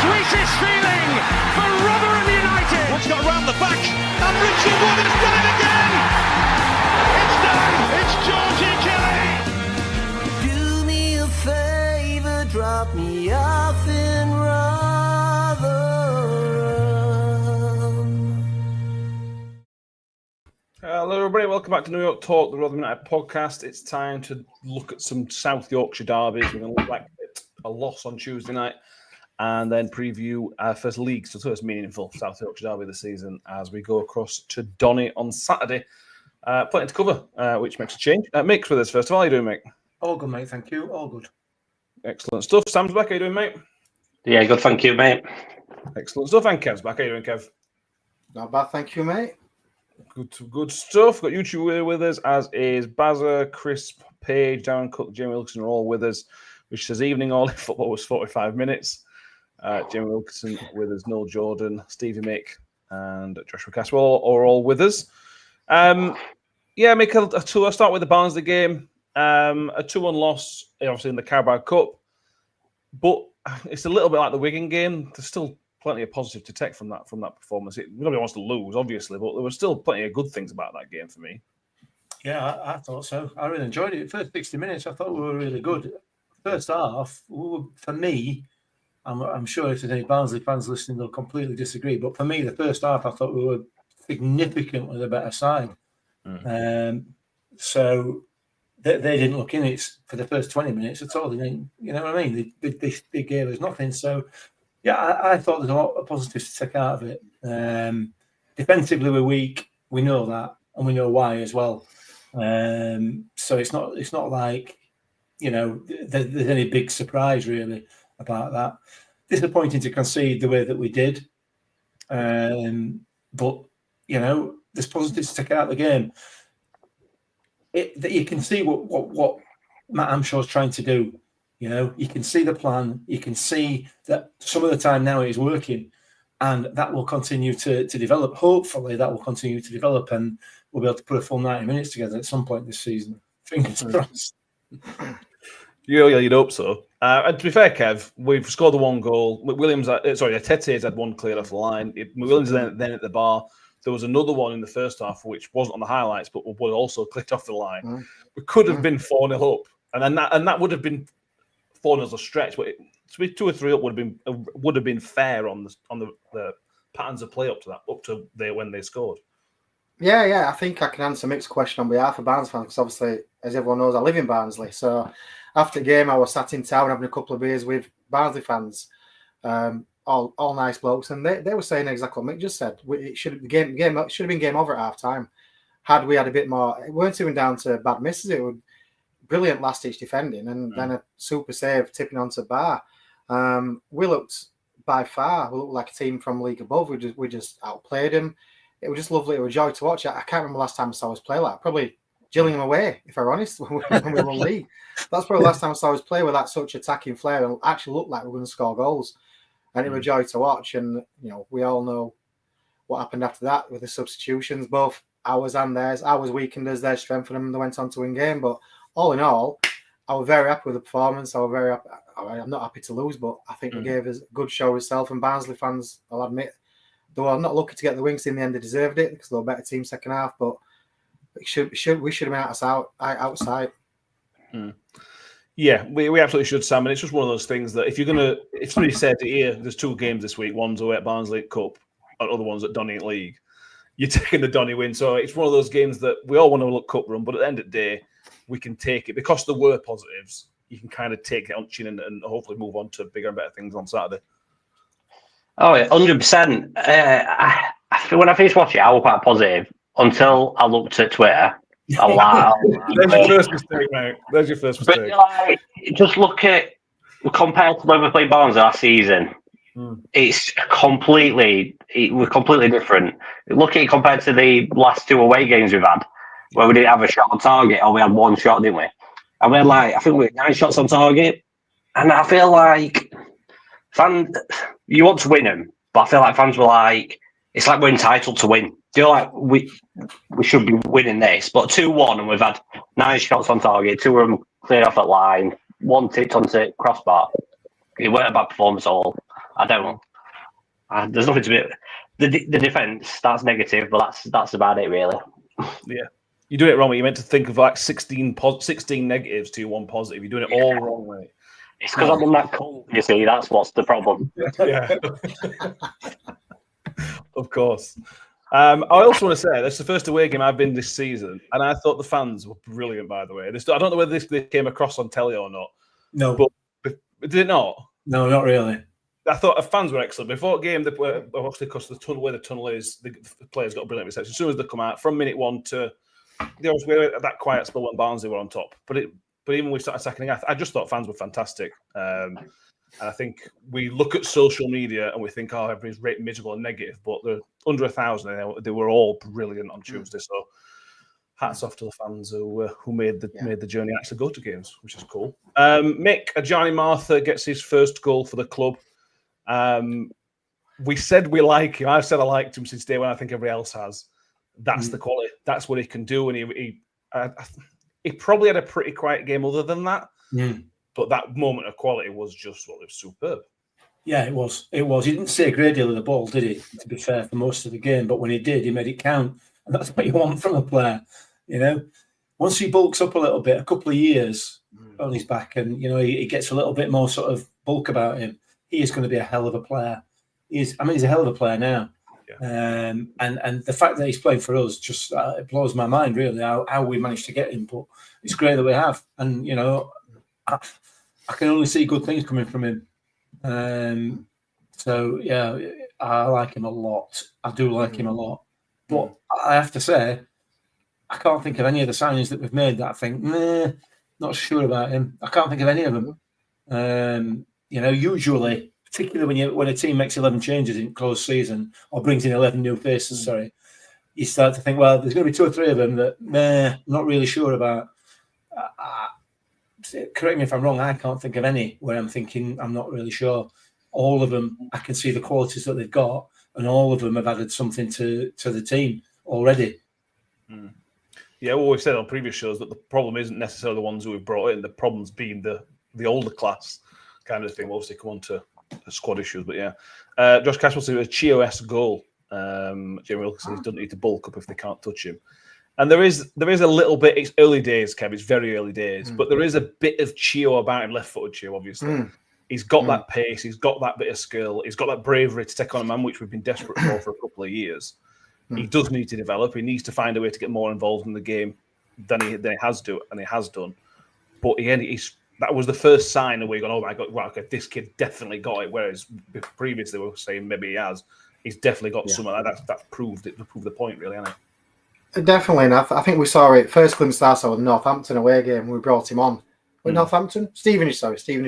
sweetest feeling for Rotherham United. Woods got around the back, and Richie Wood has done it again. It's done. It's Georgie Kelly. Do me a favour, drop me off in Rotherham. Hello everybody, welcome back to New York Talk, the Rotherham United podcast. It's time to look at some South Yorkshire derbies. We're going to look back at a loss on Tuesday night and then preview our first league, so first meaningful South Yorkshire derby of the season as we go across to Donny on Saturday. Plenty to cover, which makes a change. Mick's with us first of all. How are you doing, Mick? All good, mate. Thank you. All good. Excellent stuff. Sam's back. How are you doing, mate? Yeah, good. Thank you, mate. Excellent stuff. And Kev's back. How are you doing, Kev? Not bad, thank you, mate. Good stuff. Got you two with us, as is Bazza, Chris, Page, Darren Cook, Jamie Wilkinson are all with us, which says evening all. Football was 45 minutes. Jamie Wilkinson with us, Noel Jordan, Stevie Mick, and Joshua Caswell are all with us. Mick, I'll start with the Barnsley game. A 2-1 loss, obviously, in the Carabao Cup. But it's a little bit like the Wigan game. There's still plenty of positive to take from that performance. Nobody wants to lose, obviously, but there were still plenty of good things about that game for me. Yeah, I thought so. I really enjoyed it. First 60 minutes, I thought we were really good. First half, for me, I'm sure if there's any Barnsley fans listening, they'll completely disagree. But for me, the first half, I thought we were significantly the better side. So they didn't look in it for the first 20 minutes at all. They didn't, you know what I mean? They gave us nothing. So, yeah, I thought there's a lot of positives to take out of it. Defensively, we're weak. We know that, and we know why as well. So it's not like, you know, there's any big surprise really about that. Disappointing to concede the way that we did, but you know, there's positives to take out of the game. That you can see what Matt Amshaw's trying to do. You know, you can see the plan. You can see that some of the time now it is working, and that will continue to develop. Hopefully, that will continue to develop, and we'll be able to put a full 90 minutes together at some point this season. Fingers crossed. Yeah, you'd hope so. And to be fair, Kev, we've scored the one goal. Tete's had one cleared off the line. Williams then at the bar. There was another one in the first half, which wasn't on the highlights, but was also clicked off the line. We could have been 4-0 up, and that would have been 4-0 as a stretch. But to be 2 or 3 up would have been fair on the patterns of play up to when they scored. Yeah, I think I can answer Mick's question on behalf of Barnsley fans, because obviously, as everyone knows, I live in Barnsley. So after the game, I was sat in town having a couple of beers with Barnsley fans, all nice blokes, and they were saying exactly what Mick just said. It should have been game over at half time. Had we had a bit more, it weren't even down to bad misses. It was brilliant last ditch defending, and then a super save tipping onto bar. We looked by far like a team from league above. We just outplayed them. It was just lovely. It was a joy to watch. I can't remember last time I saw us play like probably Gillingham away, if I'm honest, when we won league. That's probably the last time I saw us play with that such attacking flair and actually looked like we were going to score goals. And it was a joy to watch. And, you know, we all know what happened after that with the substitutions, both ours and theirs. Ours weakened us, theirs strengthened them, and they went on to win game. But all in all, I was very happy with the performance. I was very happy. I'm not happy to lose, but I think we gave us a good show itself. And Barnsley fans, I'll admit, though I'm not lucky to get the wings in the end, they deserved it because they were a better team second half. But we should have been outside. Yeah, we absolutely should, Sam. And it's just one of those things that if somebody said here, there's 2 games this week, one's away at Barnsley Cup, and other one's at Donny League, you're taking the Donny win. So it's one of those games that we all want to look cup run, but at the end of the day, we can take it because there were positives. You can kind of take it on chin and hopefully move on to bigger and better things on Saturday. Oh, 100%. When I finished watching it, I was quite positive until I looked at Twitter. There's your first mistake, mate. There's your first mistake. But, just look at, compared to when we played Barnsley last season, it's completely different. Look at it compared to the last 2 away games we've had, where we didn't have a shot on target, or we had 1 shot, didn't we? And we had I think we had 9 shots on target. And I feel like you want to win them, but I feel like fans were like, it's like we're entitled to win. Do you like we should be winning this? But 2-1, and we've had 9 shots on target, 2 of them cleared off that line, 1 tipped onto crossbar. It weren't a bad performance at all. I don't. There's nothing to be. The defence, that's negative, but that's about it, really. Yeah. You're doing it wrong. You're meant to think of like 16 negatives to 1 positive. You're doing it all wrong, mate. It's because I'm on that cult, you see. That's what's the problem. Yeah. Of course. I also want to say that's the first away game I've been this season, and I thought the fans were brilliant. By the way, I don't know whether this came across on telly or not. No, but did it not? No, not really. I thought the fans were excellent before the game. Obviously, because the tunnel where the tunnel is, the players got a brilliant reception. As soon as they come out, from minute 1 to we were at that quiet spell when Barnsley were on top. But even when we started second half, I just thought fans were fantastic. And I think we look at social media and we think, oh, everybody's rated miserable and negative, but they're under 1,000. They were all brilliant on Tuesday. So hats off to the fans who made the journey actually go to games, which is cool. Mick Ajani Martha gets his first goal for the club. We said we like him. I've said I liked him since day one. I think everybody else has. That's the quality. That's what he can do. And he probably had a pretty quiet game other than that. But that moment of quality was just it was superb. Yeah, it was. He didn't see a great deal of the ball, did he? To be fair, for most of the game. But when he did, he made it count. And that's what you want from a player. You know, once he bulks up a little bit, a couple of years on his back, and he gets a little bit more sort of bulk about him, he is going to be a hell of a player. He's a hell of a player now. Yeah. And the fact that he's playing for us just it blows my mind, really, how we managed to get him. But it's great that we have. And, I can only see good things coming from him. So, yeah, I like him a lot. I do like him a lot. But I have to say, I can't think of any of the signings that we've made that I think, not sure about him. I can't think of any of them. Usually, particularly when a team makes 11 changes in closed season or brings in 11 new faces, you start to think, well, there's going to be 2 or 3 of them that, I'm not really sure about. Correct me if I'm wrong, I can't think of any where I'm thinking I'm not really sure. All of them, I can see the qualities that they've got, and all of them have added something to the team already. Yeah, well, we've said on previous shows that the problem isn't necessarily the ones who we've brought in. The problem's been the older class kind of thing. We'll obviously come on to squad issues, but yeah. Josh Cash will say a Chio-esque goal. Jamie Wilkinson doesn't need to bulk up if they can't touch him. And there is a little bit. It's early days, Kev. It's very early days, but there is a bit of Chio about him. Left-footed Chio, obviously. He's got that pace. He's got that bit of skill. He's got that bravery to take on a man, which we've been desperate for a couple of years. He does need to develop. He needs to find a way to get more involved in the game than he has done. But that was the first sign that we gone, oh my God, well, okay, this kid definitely got it. Whereas previously we were saying maybe he has. He's definitely got some of that. That's proved it. Proved the point, really, hasn't it? Definitely, and I think we saw it first glimpse of the Northampton away game. We brought him on. Northampton? Stevenage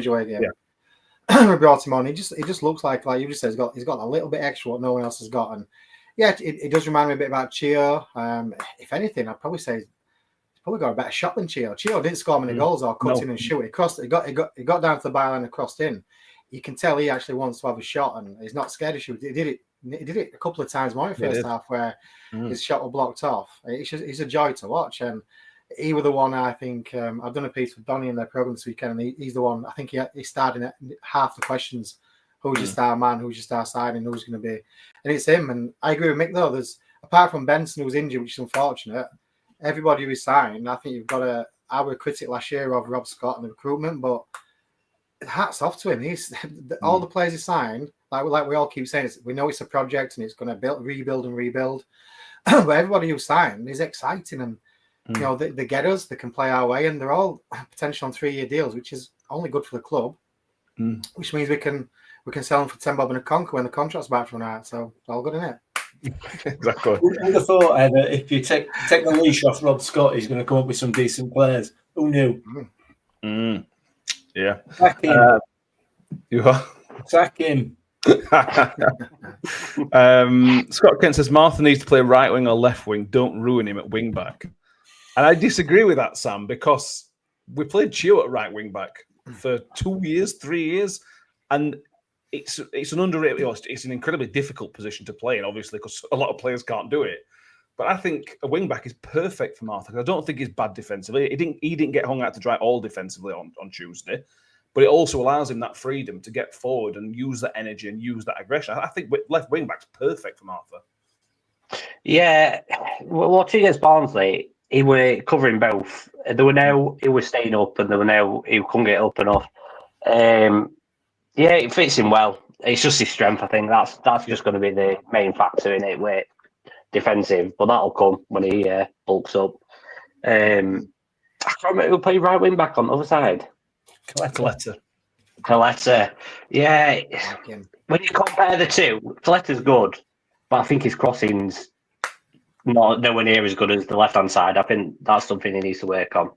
away game. Yeah. We brought him on. He just looks like you just said, he's got a little bit extra what no one else has got. And yeah, it does remind me a bit about Chio. If anything, I'd probably say he's probably got a better shot than Chio. Chio didn't score many goals or cut in and shoot. He crossed. He got down to the byline and crossed in. You can tell he actually wants to have a shot and he's not scared to shoot. He did it a couple of times more in the first half where his shot was blocked off. He's a joy to watch, and he was the one I think I've done a piece with Donny in their program this weekend, and he's the one I think he started at half the questions. Who's your star man? Who's your star signing? Who's going to be? And it's him. And I agree with Mick though. There's apart from Benson who was injured, which is unfortunate. Everybody who is signed, I think you've got to. I was a critic last year of Rob Scott and the recruitment, but hats off to him. He's all the players he signed. Like we all keep saying, we know it's a project and it's going to rebuild. But everybody who signed is exciting, and they get us. They can play our way, and they're all potential on 3-year deals, which is only good for the club. Which means we can sell them for 10 bob and a conker when the contract's about to run out. So it's all good, isn't it? Exactly. Who would have thought that if you take the leash off Rob Scott, he's going to come up with some decent players? Who knew? Yeah. Sack him. You are. Sack him. Scott Kent says Martha needs to play right wing or left wing. Don't ruin him at wing back. And I disagree with that, Sam, because we played Chio at right wing back for 2 years, 3 years, and it's an underrated. It's an incredibly difficult position to play in, obviously, because a lot of players can't do it. But I think a wing back is perfect for Martha because I don't think he's bad defensively. He didn't get hung out to dry all defensively on Tuesday, but it also allows him that freedom to get forward and use that energy and use that aggression. I think left wing back's perfect for Martha. Yeah, watching against Barnsley, he were covering both. There were now he was staying up, and there were now he couldn't get up enough. Yeah, it fits him well. It's just his strength. I think that's just going to be the main factor in it. With defensive, but that'll come when he bulks up. I can't remember who played right wing back on the other side. Coletta. Yeah. When you compare the two, Coletta's good, but I think his crossing's nowhere near as good as the left-hand side. I think that's something he needs to work on.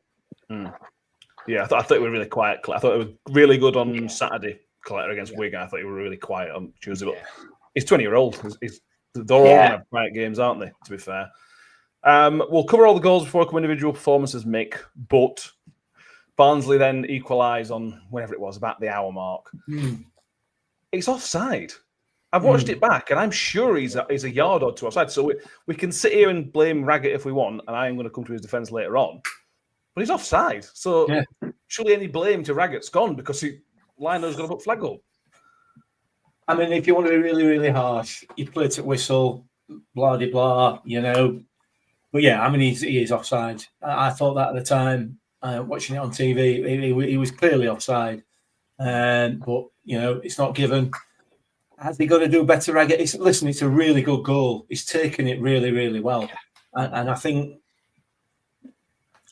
Yeah, I thought it was really quiet. I thought it was really good on Saturday, Coletta against Wigan. I thought he was really quiet on Tuesday. But he's 20-year-old. They're all going to have quiet games, aren't they, to be fair? We'll cover all the goals before I come individual performances, Mick. But Barnsley then equalise on whenever it was, about the hour mark. It's offside. I've watched it back, and I'm sure he's a yard or two offside. So we can sit here and blame Raggett if we want, and I'm going to come to his defence later on. But he's offside. So surely any blame to Raggett's gone because Lino's going to put flag up. I mean, if you want to be really, really harsh, he played at whistle, blah, de blah, you know. But yeah, I mean, he is offside. I thought that at the time, watching it on TV, he was clearly offside. But, you know, it's not given. Has he got to do better, Raggett? Listen, it's a really good goal. He's taken it really, really well. And I think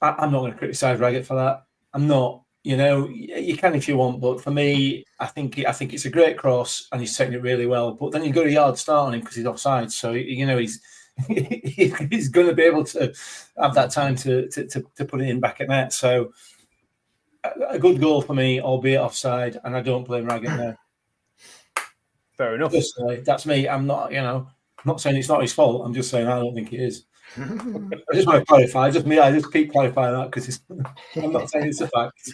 I'm not going to criticise Raggett for that. I'm not. You know, you can if you want, but for me, I think it's a great cross and he's taking it really well. But then you've got a yard start on him because he's offside. So, you know, he's going to be able to have that time to put it in back at net. So a good goal for me, albeit offside, and I don't blame Raggett there. Fair enough. Personally, that's me. I'm not, you know, I'm not saying it's not his fault. I'm just saying I don't think it is. I just want to clarify. Just me. I just keep clarifying that because I'm not saying it's a fact.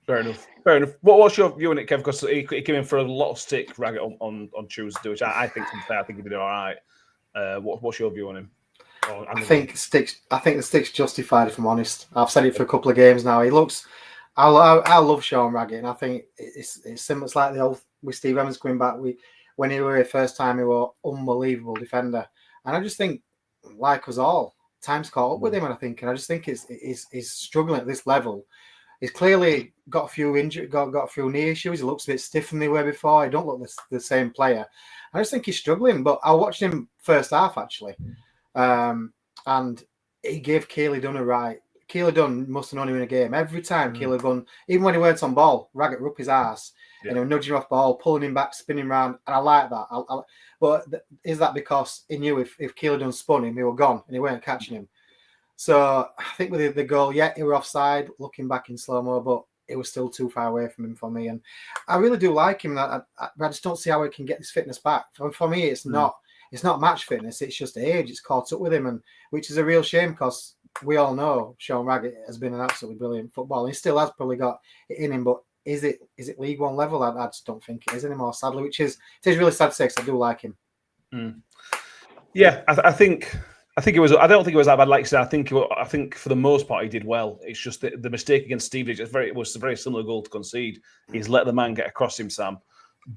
Fair enough. What's your view on it, Kev? Because he came in for a lot of stick, Raggett, on Tuesday, which I think is fair. I think he did all right. What's your view on him? I think the stick's justified. If I'm honest, I've said it for a couple of games now. He looks. I love Sean Raggett, and I think it's similar. It's like the old with Steve Evans coming back. When he were here first time, he was unbelievable defender, and I just think, like us all, time's caught up with him, and I just think he's struggling at this level. He's clearly got a few injuries, got a few knee issues. He looks a bit stiff than they were before. He don't look the same player. I just think he's struggling. But I watched him first half actually, and he gave Keely Dunn a right. Keely Dunn must have known him in a game. Every time Keely Dunn, even when he weren't on ball, Raggett were up his ass, nudging him off ball, pulling him back, spinning round, and I like that. But is that because he knew if Keely Dunn spun him, he were gone and he weren't catching him? So I think with the goal, he were offside, looking back in slow-mo, but it was still too far away from him for me. And I really do like him. I just don't see how he can get his fitness back. For me, it's not match fitness. It's just age. It's caught up with him, and which is a real shame because we all know Sean Raggett has been an absolutely brilliant footballer. He still has probably got it in him, but is it League One level? I just don't think it is anymore, sadly, it is really sad to say because I do like him. Yeah, I think it was. I don't think it was that bad. Like you said, I think for the most part he did well. It's just the mistake against Stevenage. It was a very similar goal to concede. He's let the man get across him, Sam.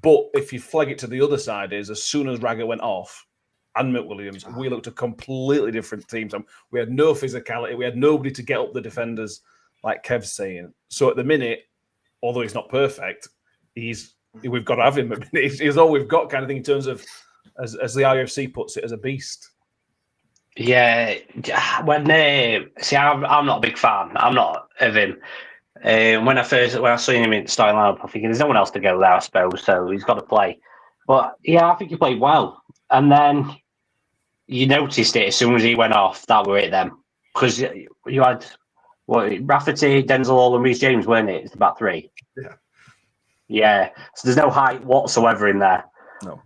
But if you flag it to the other side, is as soon as Raggett went off and Mick Williams, we looked a completely different team. We had no physicality. We had nobody to get up the defenders, like Kev's saying. So at the minute, although he's not perfect, we've got to have him. He's all we've got, kind of thing, in terms of, as the RUFC puts it, as a beast. Yeah, I'm not a big fan. I'm not of him. When I saw him in the starting lineup, I'm thinking there's no one else to go there, I suppose. So he's got to play. But yeah, I think he played well. And then you noticed it as soon as he went off. That were it then, because you had Rafferty, Denzel Hall, and Reece James, weren't it? It's about three. Yeah. So there's no height whatsoever in there. No.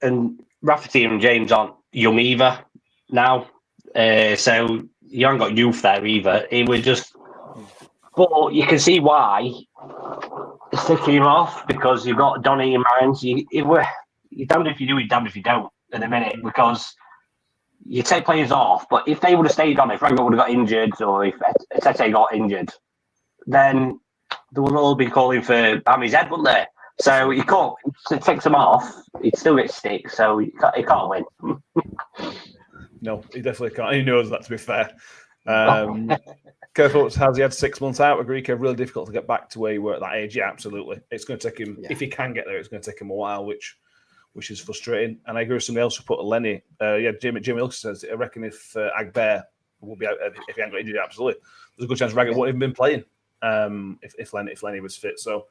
And Rafferty and James aren't young either now, so you haven't got youth there either. It was just, but you can see why it's taking him off, because you've got Donny and Marins. You're damned if you do, you're damned if you don't at the minute, because you take players off. But if they would have stayed on, if Rango would have got injured, or if Tete got injured, then they would all be calling for Hammy's head, wouldn't they? So you can't take them off. He'd still get stick, so he can't win. No, he definitely can't. He knows that, to be fair. Kev Hutz, has he had 6 months out? Agree, Kev, really difficult to get back to where you were at that age. Yeah, absolutely. It's going to take him, if he can get there, it's going to take him a while, which is frustrating. And I agree with somebody else who put Lenny. Jimmy Wilson says, I reckon if Agbear will be out, if he hadn't got injured, absolutely. There's a good chance Raggett wouldn't even been playing if Lenny was fit. So,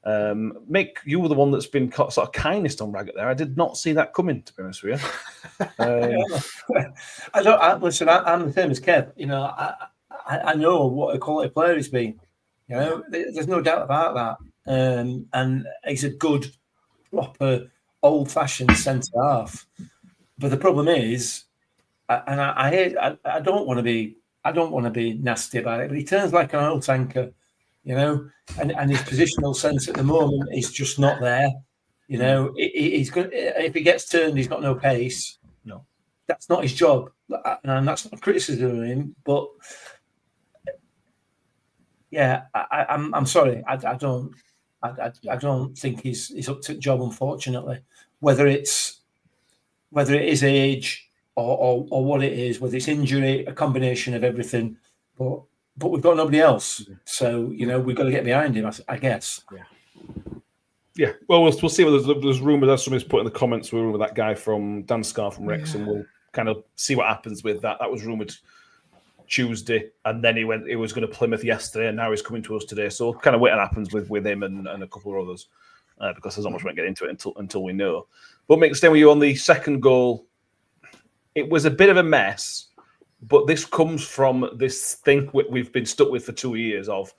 Mick, you were the one that's been sort of kindest on Raggett there. I did not see that coming, to be honest with you. Listen, I'm the same as Kev. You know, I know what a quality player he's been. You know, there's no doubt about that. And he's a good, proper, old-fashioned centre half. But the problem is, I don't want to be nasty about it, but he turns like an oil tanker. You know, and his positional sense at the moment is just not there. You know, he's good. If he gets turned, he's got no pace. No, that's not his job, and that's not a criticism of him. But yeah, I'm sorry. I don't think he's up to the job. Unfortunately, whether it is age or what it is, whether it's injury, a combination of everything, but we've got nobody else, so you know we've got to get behind him. I guess. Yeah. Well, we'll see. There's rumours that somebody's put in the comments. We're with that guy from Dan Scar from Rex, and we'll kind of see what happens with that. That was rumoured Tuesday, and then he was going to Plymouth yesterday, and now he's coming to us today. So we'll kind of wait what happens with him and a couple of others, because there's not much we can get into it until we know. But Mick, staying with you on the second goal, it was a bit of a mess. But this comes from this thing we've been stuck with for 2 years of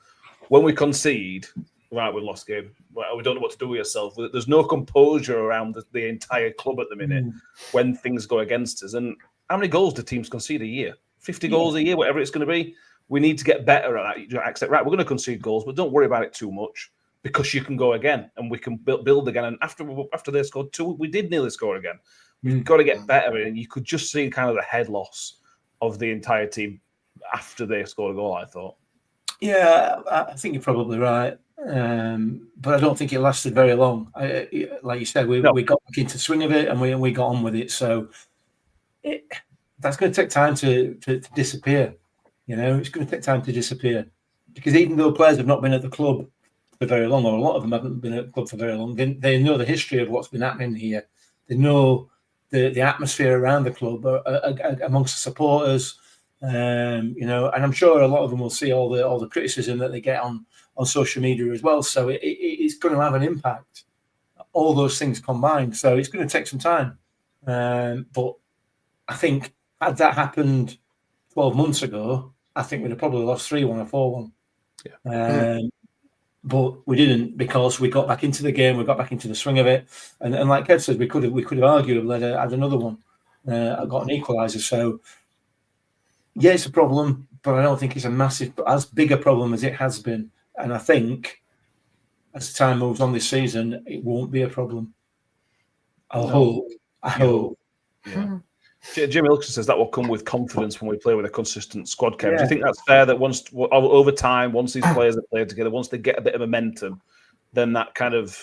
when we concede, right, we've lost game. Well, we don't know what to do with ourselves. There's no composure around the entire club at the minute when things go against us. And how many goals do teams concede a year? 50 goals a year, whatever it's going to be. We need to get better at that. You accept, right, we're going to concede goals, but don't worry about it too much because you can go again and we can build again. And after they scored 2, we did nearly score again. We've got to get better. And you could just see kind of the head loss of the entire team after they scored a goal, I thought. Yeah, I think you're probably right. But I don't think it lasted very long. Like you said, we got back into the swing of it and we got on with it. So that's going to take time to disappear. You know, it's going to take time to disappear. Because even though players have not been at the club for very long, or a lot of them haven't been at the club for very long, they know the history of what's been happening here. They know the atmosphere around the club amongst the supporters, you know, and I'm sure a lot of them will see all the criticism that they get on social media as well. So it's going to have an impact, all those things combined. So it's going to take some time. But I think had that happened 12 months ago, I think we'd have probably lost 3-1 or 4-1. Yeah. But we didn't, because we got back into the game, we got back into the swing of it, and like Kev said, we could have arguably had another one, got an equaliser. So yeah, it's a problem, but I don't think it's as big a problem as it has been. And I think as time moves on this season, it won't be a problem. I hope. Yeah. Jimmy Wilson says that will come with confidence when we play with a consistent squad. Kev, do you think that's fair? That once over time, once these players have played together, once they get a bit of momentum, then that kind of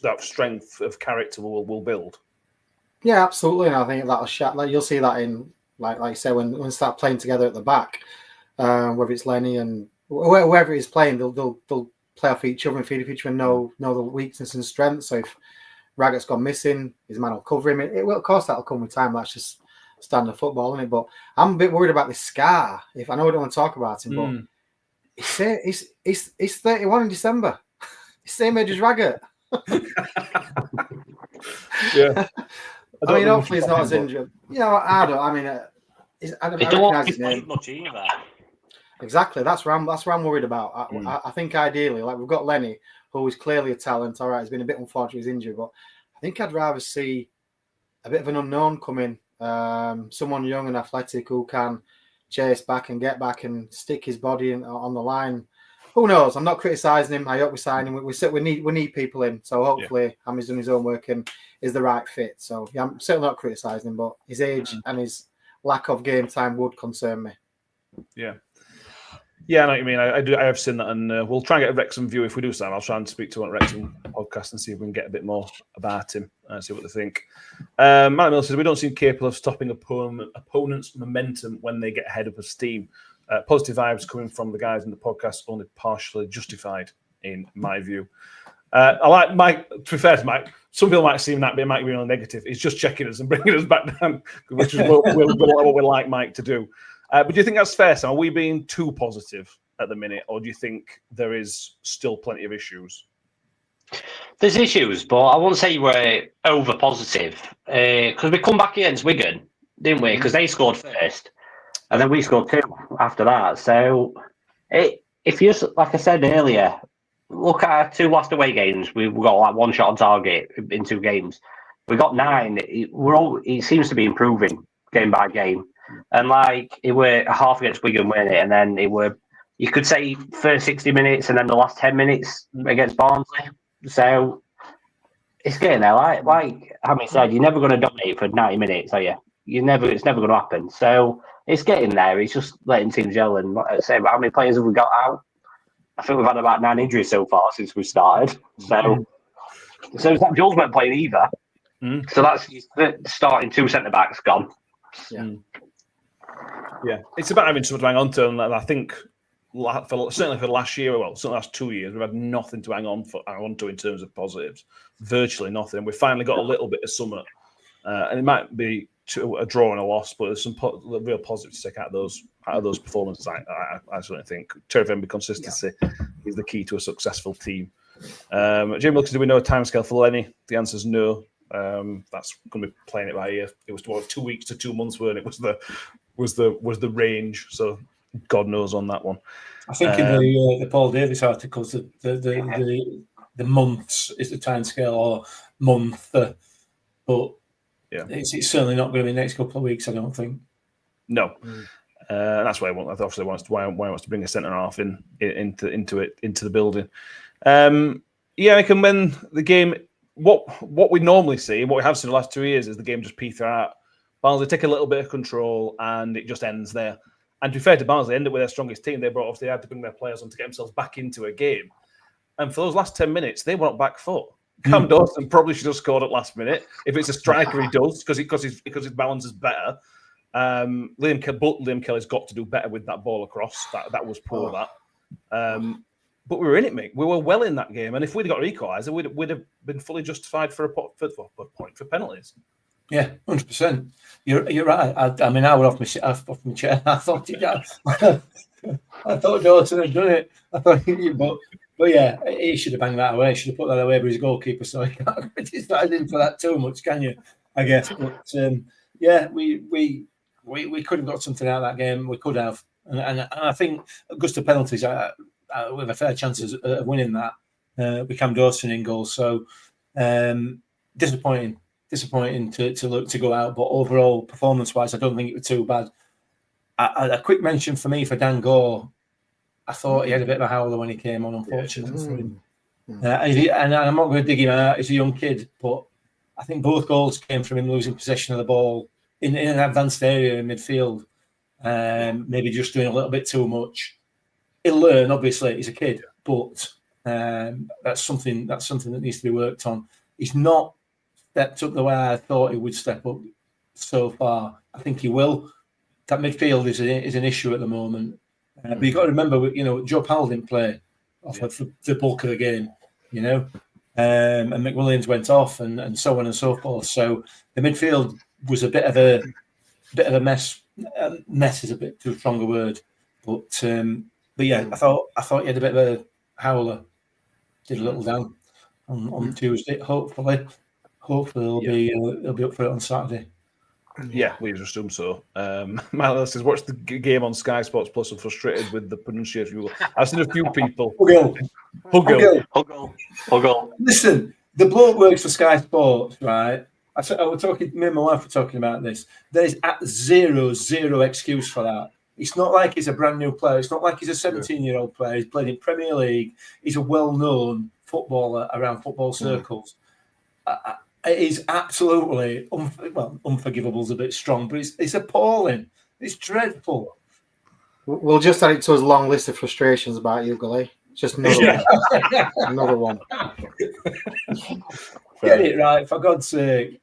that strength of character will build. Yeah, absolutely. And I think that'll you'll see that in like you say when we start playing together at the back, whether it's Lenny and whoever he's playing, they'll play off each other and feed off each other and know the weakness and strength. So if Raggett's gone missing, his man will cover him. It will, of course, that'll come with time. That's just standard football, isn't it? But I'm a bit worried about this Scar. If I know we don't want to talk about him, but he's 31 in December. He's same age as Raggett. Yeah. I mean, hopefully he's not as injured. You know, I don't recognise his name much either. Exactly. That's what I'm worried about. I think ideally, like we've got Lenny, who is clearly a talent. All right, he's been a bit unfortunate with his injury, but I think I'd rather see a bit of an unknown come in, someone young and athletic who can chase back and get back and stick his body on the line. Who knows? I'm not criticising him. I hope we sign him. We need people in. So hopefully, Hammy's done his own work and is the right fit. So yeah, I'm certainly not criticising him, but his age and his lack of game time would concern me. Yeah. Yeah, I know what you mean. I have seen that, and we'll try and get a Wrexham view if we do, Sam. I'll try and speak to one Wrexham podcast and see if we can get a bit more about him and see what they think. Matt Miller says, we don't seem capable of stopping opponents' momentum when they get ahead of a steam. Positive vibes coming from the guys in the podcast, only partially justified, in my view. I like Mike. To be fair to Mike, some people might seem that, but it might be really negative. He's just checking us and bringing us back down, which is what we like Mike to do. But do you think that's fair, Sam? Are we being too positive at the minute, or do you think there is still plenty of issues? There's issues, but I won't say we're over positive because we come back against Wigan, didn't we? Because they scored first, and then we scored 2 after that. So, if you, like I said earlier, look at our 2 last away games, we've got like 1 shot on target in 2 games. We got 9. It seems to be improving game by game. And like it were a half against Wigan, weren't it? And then it were, you could say, first 60 minutes and then the last 10 minutes against Barnsley. So it's getting there. Like Hammy said, you're never going to dominate for 90 minutes, are you? It's never going to happen. So it's getting there. It's just letting teams gel. And say, how many players have we got out? I think we've had about 9 injuries so far since we started. So that Jules weren't playing either. So that's starting 2 centre backs gone. Yeah, it's about having something to hang on to, and I think certainly for the last year, well, certainly the last 2 years, we've had nothing to hang on to in terms of positives, virtually nothing. We finally got a little bit of summer, and it might be a draw and a loss, but there's some real positives to take out of those performances. I certainly think terrific consistency is the key to a successful team. Jim Wilkins, do we know a timescale for Lenny? The answer is no. That's going to be playing it by ear. It was 2 weeks to 2 months, weren't it? Was the range? So God knows on that one. I think in the Paul Davis articles, the months is the timescale or month, but it's certainly not going to be the next couple of weeks. I don't think. No, that's why obviously wants to bring a centre half into the building. I can win the game. What we normally see, what we have seen the last 2 years, is the game just peter out. Barnsley take a little bit of control and it just ends there. And to be fair to Barnsley, they ended up with their strongest team. They had to bring their players on to get themselves back into a game. And for those last 10 minutes, they went back foot. Cam Dawson probably should have scored at last minute. If it's a striker, he does because his balance is better. Liam Kelly's got to do better with that ball across. That was poor. But we were in it, mate. We were well in that game, and if we'd got an equaliser, we'd have been fully justified for a point for penalties. Yeah, 100%. You're right. I mean, I was off my chair. I thought Dawson had done it. But yeah, he should have banged that away. He should have put that away with his goalkeeper. So you can't criticize him for that too much, can you? I guess. But we could have got something out of that game. We could have, and I think Augusta penalties. We have a fair chance of winning that. We Cam Dawson in goal. So disappointing to go out, but overall performance-wise, I don't think it was too bad. A quick mention for me for Dan Gore. I thought he had a bit of a howler when he came on, unfortunately. And I'm not going to dig him out. He's a young kid, but I think both goals came from him losing possession of the ball in an advanced area in midfield. Maybe just doing a little bit too much. He'll learn, obviously. He's a kid, but that's something that needs to be worked on. He's not stepped up the way I thought he would step up so far. I think he will. That midfield is an issue at the moment. But you've got to remember, Joe Powell didn't play for the bulk of the game, and McWilliams went off, and so on and so forth. So the midfield was a bit of a mess. Mess is a bit too strong a word, but yeah, I thought he had a bit of a howler. Did a little down on Tuesday. Hopefully he'll be up for it on Saturday. Yeah, we assume so. Matt says, watch the game on Sky Sports Plus. I'm frustrated with the pronunciation. I've seen a few people. Huggle. Listen, the bloke works for Sky Sports, right? Me and my wife were talking about this. There's zero excuse for that. It's not like he's a brand new player. It's not like he's a 17-year-old player. He's played in Premier League. He's a well-known footballer around football circles. It is absolutely unforgivable is a bit strong, but it's appalling. It's dreadful. We'll just add it to his long list of frustrations about Hugo. Just another one. Another one. Get it right, for God's sake.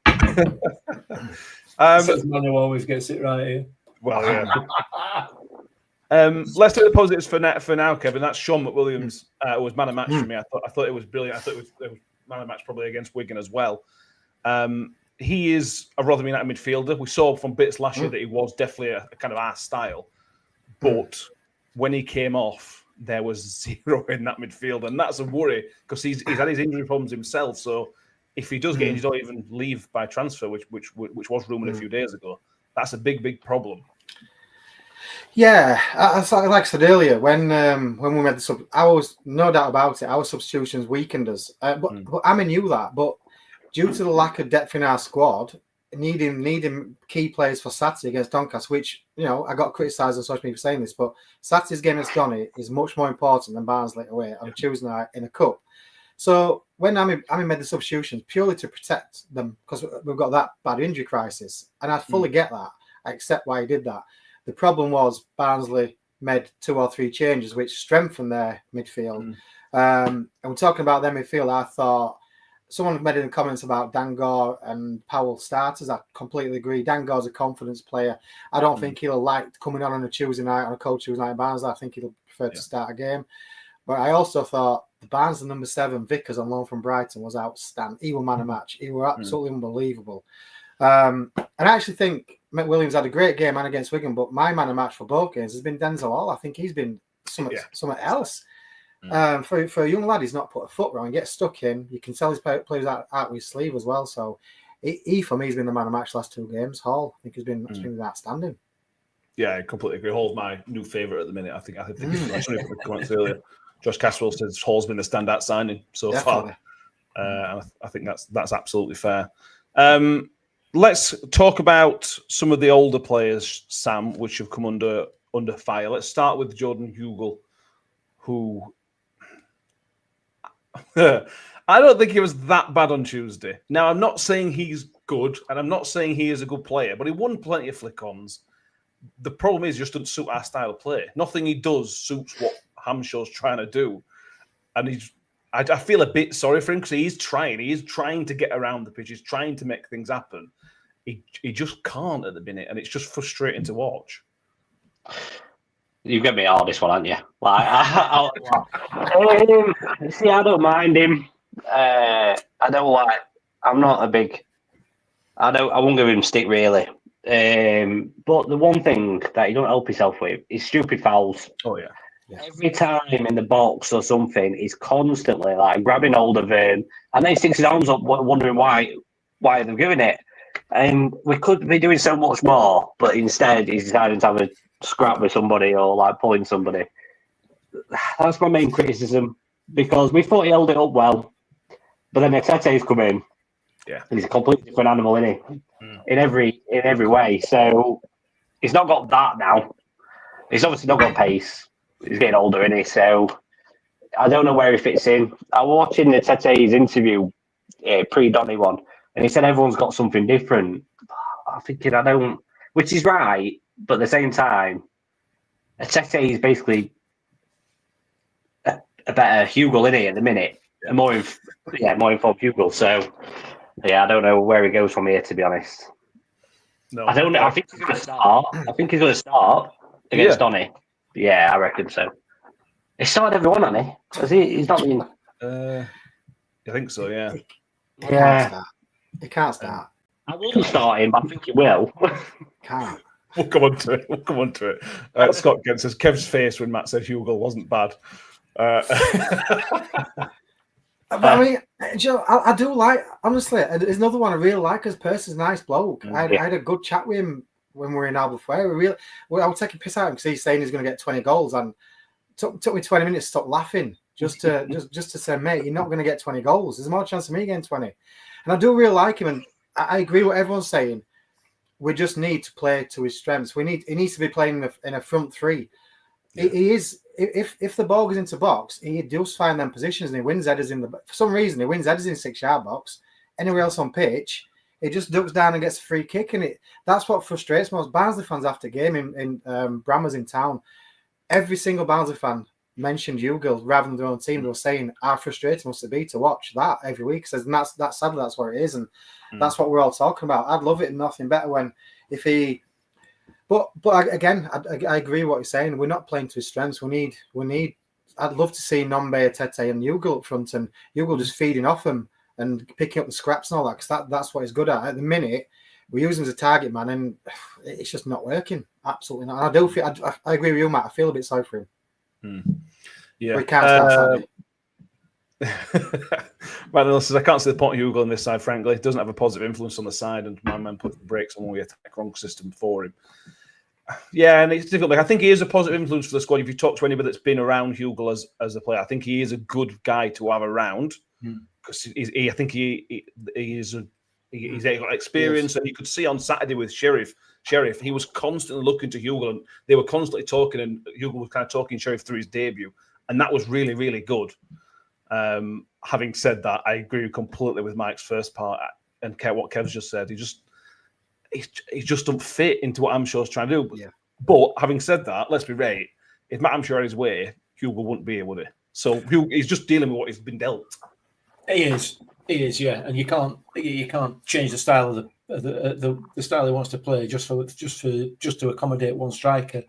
Um, Man who always gets it right here. Well, yeah. Let's do the positives for now, Kevin. That's Sean McWilliams. It was man of match for me. I thought it was brilliant. I thought it was man of match probably against Wigan as well. He is a Rotherham United midfielder. We saw from bits last year that he was definitely a kind of our style. But when he came off, there was zero in that midfield, and that's a worry because he's had his injury problems himself. So if he does get injured or even leave by transfer, which was rumoured a few days ago, that's a big problem. Yeah, like I said earlier, when we made the sub, I was no doubt about it. Our substitutions weakened us, but I knew that. But due to the lack of depth in our squad, needing key players for Saturday against Doncaster, which I got criticised on social media for saying this, but Saturday's game against Donny is much more important than Barnsley away on Tuesday night in a cup. So when I made the substitutions purely to protect them because we've got that bad injury crisis, and I fully get that. I accept why he did that. The problem was Barnsley made 2 or 3 changes which strengthened their midfield. And we're talking about their midfield. I thought someone made in the comments about Dangor and Powell starters. I completely agree. Dangor's a confidence player. I don't think he'll like coming on a Tuesday night, on a cold Tuesday night at Barnsley. I think he'll prefer to start a game. But I also thought the Barnsley number 7, Vickers on loan from Brighton, was outstanding. He was man of match. He was absolutely unbelievable. And I actually think McWilliams had a great game and against Wigan, but my man of match for both games has been Denzel Hall. I think he's been something else. For a young lad, he's not put a foot wrong. He gets stuck in. You can tell his players out with his sleeve as well. So he for me, has been the man of match last 2 games. Hall, I think, has been outstanding. Yeah, I completely agree. Hall's my new favourite at the minute. I think it's somebody put the comments earlier. Josh Caswell says Hall's been the standout signing so far. I think that's absolutely fair. Let's talk about some of the older players, Sam, which have come under fire. Let's start with Jordan Hugill, who I don't think he was that bad on Tuesday. Now, I'm not saying he's good, and I'm not saying he is a good player, but he won plenty of flick-ons. The problem is, he just doesn't suit our style of play. Nothing he does suits what Hamshaw's trying to do, and I feel a bit sorry for him because he is trying to get around the pitch. He's trying to make things happen. He just can't at the minute, and it's just frustrating to watch. You've got me hard this one, haven't you? See, I don't mind him. I won't give him stick really. But the one thing that you don't help yourself with is stupid fouls. Oh yeah. Every time in the box or something, he's constantly like grabbing hold of him, and then he sticks his arms up, wondering why they're doing it. And we could be doing so much more, but instead he's deciding to have a scrap with somebody or like pulling somebody. That's my main criticism, because we thought he held it up well, but then Tete's come in. Yeah, he's a completely different animal, isn't he? In every way. So he's not got that now. He's obviously not got pace. He's getting older, isn't he? So I don't know where he fits in. I was watching the Tete's interview pre-Donny one, and he said everyone's got something different. I'm thinking which is right, but at the same time, Tete is basically a better Hugill, isn't he, at the minute? Yeah. More informed Hugill. So yeah, I don't know where he goes from here, to be honest. No, I don't know. I think he's going to start. Against Donny. Yeah, I reckon so. He started everyone, hasn't he? Has he? He's not been. I think so. Yeah. He can't start. I wouldn't start him, but I think he will. Can't. We'll come on to it. Scott Kent says Kev's face when Matt said Hugill wasn't bad. I mean, Joe, I do like, honestly, there's another one I really like as person. Nice bloke. I had a good chat with him when we were in Albufeira. I was taking piss out of him because he's saying he's going to get 20 goals, and took me 20 minutes to stop laughing just to say, mate, you're not going to get 20 goals. There's more chance of me getting 20. And I do really like him, and I agree with what everyone's saying. We just need to play to his strengths. He needs to be playing in a front three. Yeah. He is. If the ball goes into box, he does find them positions and he wins headers for some reason. He wins headers in 6-yard box. Anywhere else on pitch, he just ducks down and gets a free kick, and that's what frustrates most Barnsley fans after game in Brammer's in town. every single Barnsley fan mentioned Hugill rather than their own team. They were saying how frustrating must it be to watch that every week. Says, and that's sadly that's what it is, and that's what we're all talking about. I'd love it and nothing better when if he. But again, I agree with what you're saying. We're not playing to his strengths. We need. I'd love to see Nombe, Tete, and Hugill up front, and Hugill just feeding off them and picking up the scraps and all that, because that's what he's good at. At the minute, we're using him as a target man, and it's just not working. Absolutely not. And I do feel. I agree with you, Matt. I feel a bit sorry for him. Yeah, we can't start Matt says, I can't see the point of Hugill on this side, frankly. He doesn't have a positive influence on the side, and my man put the brakes on when we attack wrong system for him. Yeah, and it's difficult. I think he is a positive influence for the squad. If you talk to anybody that's been around Hugill as a player, I think he is a good guy to have around, because I think he's got experience, and you could see on Saturday with Sheriff, he was constantly looking to Hugill, and they were constantly talking, and Hugill was kind of talking Sheriff through his debut, and that was really, really good. Having said that, I agree completely with Mike's first part and what Kev's just said. He just don't fit into what Amshaw's trying to do. Yeah. But having said that, let's be right. If Matt Amshaw had his way, Hugill wouldn't be here, would he? So he's just dealing with what he's been dealt. He is, yeah. And you can't change the style of the style he wants to play just to accommodate one striker.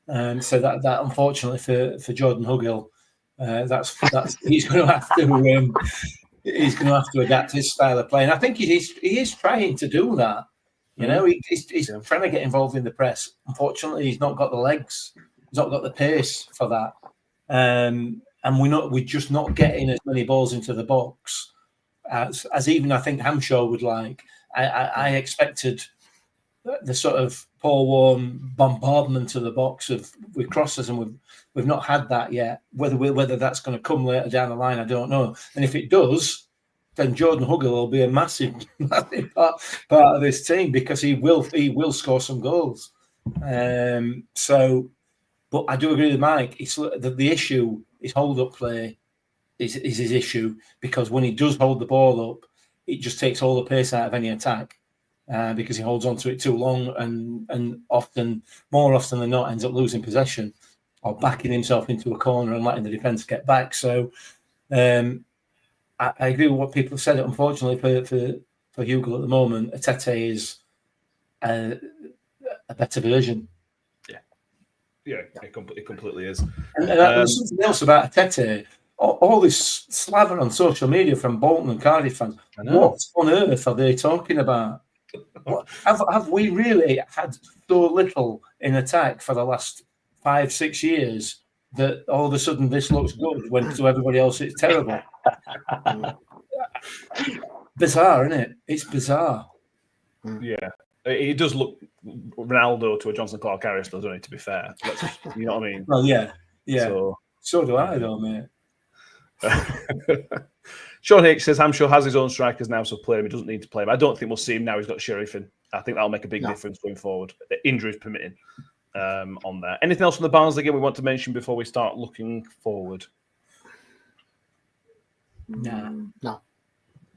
So that unfortunately for Jordan Hugill, that's he's going to have to adapt his style of play. And I think he is trying to do that. You know, he's trying to get involved in the press. Unfortunately, he's not got the legs. He's not got the pace for that. And we're just not getting as many balls into the box as even I think Hamshaw would like. I expected the sort of Paul Warren bombardment to the box with crosses, and we've not had that yet. Whether that's going to come later down the line, I don't know. And if it does, then Jordan Hugill will be a massive part of this team, because he will score some goals. But I do agree with Mike. It's the issue is hold-up play is his issue, because when he does hold the ball up, it just takes all the pace out of any attack, because he holds on to it too long, and more often than not, ends up losing possession or backing himself into a corner and letting the defence get back. So I agree with what people have said. Unfortunately for Hugill at the moment, Tete is a better version. Yeah, it completely is. And there's something else about Tete. All this slaver on social media from Bolton and Cardiff fans. What on earth are they talking about? Have we really had so little in attack for the last 5-6 years that all of a sudden this looks good when to everybody else it's terrible? Bizarre, isn't it? It's bizarre. Yeah, it does look Ronaldo to a Johnson Clark Harris, doesn't it? To be fair, you know what I mean? Well, yeah. So do I, though, mate. Sean H says Hamshaw has his own strikers now, so play him. He doesn't need to play him. I don't think we'll see him now. He's got Sheriff in. I think that'll make a big difference going forward. Injuries permitting. On there. Anything else from the Barnsley game we want to mention before we start looking forward? No.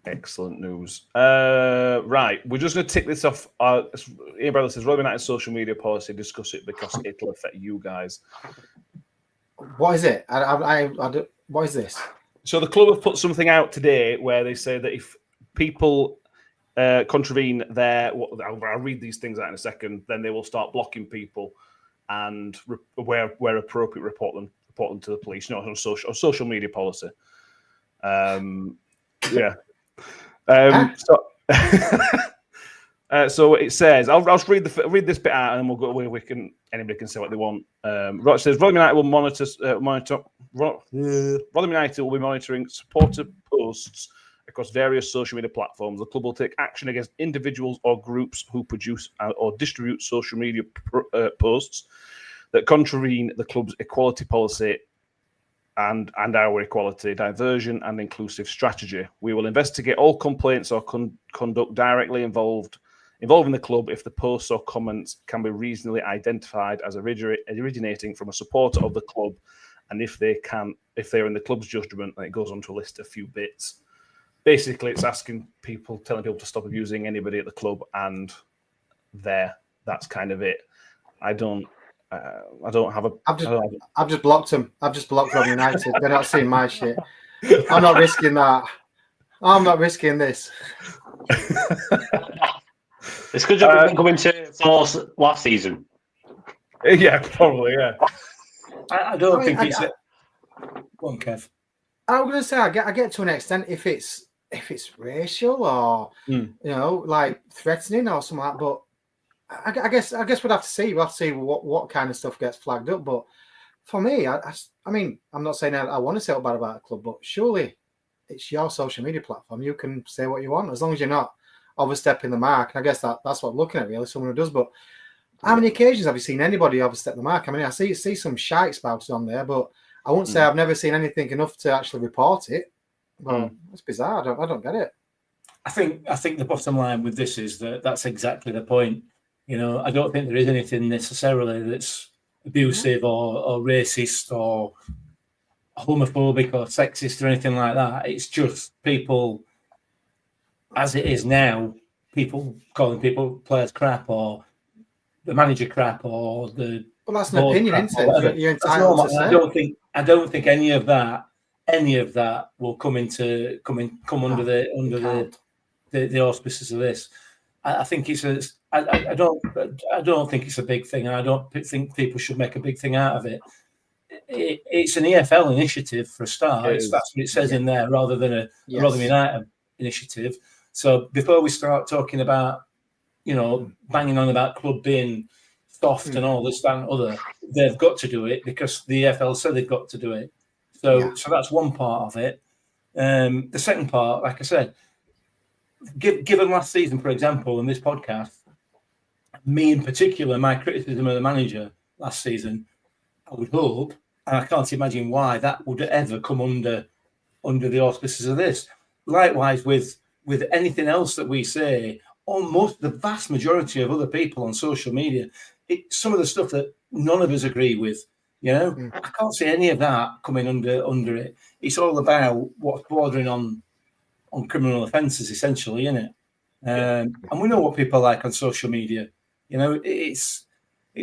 Excellent news. Right, we're just going to tick this off. Ian Bradley says Rotherham United's social media policy. Discuss it because it'll affect you guys. What is it? What is this? So the club have put something out today where they say that if people contravene I'll read these things out in a second, then they will start blocking people and where appropriate report them to the police. On social media policy. Yeah. So it says, I'll just read this bit out, and then we'll go away. Anybody can say what they want. It says Rotherham United will monitor. Rotherham United will be monitoring supporter posts across various social media platforms. The club will take action against individuals or groups who produce or distribute social media posts that contravene the club's equality policy and our equality, diversion, and inclusive strategy. We will investigate all complaints or conduct directly involving the club if the posts or comments can be reasonably identified as originating from a supporter of the club, and if they're in the club's judgment. And it goes on to list a few bits. Basically, it's telling people to stop abusing anybody at the club, and that's kind of it. I don't have a. I've just blocked them. I've just blocked Rotherham United. They're not seeing my shit. I'm not risking that. I'm not risking this. It's good job we didn't come into force last season. Yeah, probably. Yeah. I don't think it's. Go on, Kev. I was going to say I get to an extent if it's racial or you know, like threatening or something like that. But I guess we'd have to see. We'll have to see what kind of stuff gets flagged up. But for me, I mean, I'm not saying I want to say bad about a club, but surely it's your social media platform. You can say what you want as long as you're not overstepping the mark. And I guess that's what I'm looking at, really, someone who does. But how many occasions have you seen anybody overstep the mark? I mean, I see some shite spouts on there, but I won't say I've never seen anything enough to actually report it. Well, it's bizarre. I don't get it. I think the bottom line with this is that's exactly the point. You know, I don't think there is anything necessarily that's abusive or racist or homophobic or sexist or anything like that. It's just people, as it is now, people calling players crap or the manager crap or the. Well, that's an opinion, isn't it? You're entitled to say. I don't think any of that will come under the auspices of this. I think it's I don't think it's a big thing, and I don't think people should make a big thing out of it. It's an EFL initiative for a start. That's what it says in there, rather than a Rotherham United initiative. So before we start talking about, you know, banging on about club being soft and all this, that and other, they've got to do it because the EFL said they've got to do it. So that's one part of it. The second part, like I said, given last season, for example, in this podcast, me in particular, my criticism of the manager last season, I would hope, and I can't imagine why that would ever come under the auspices of this. Likewise, with anything else that we say, almost the vast majority of other people on social media, some of the stuff that none of us agree with, you know, I can't see any of that coming under it. It's all about what's bordering on criminal offences, essentially, isn't it? And we know what people are like on social media. You know, it's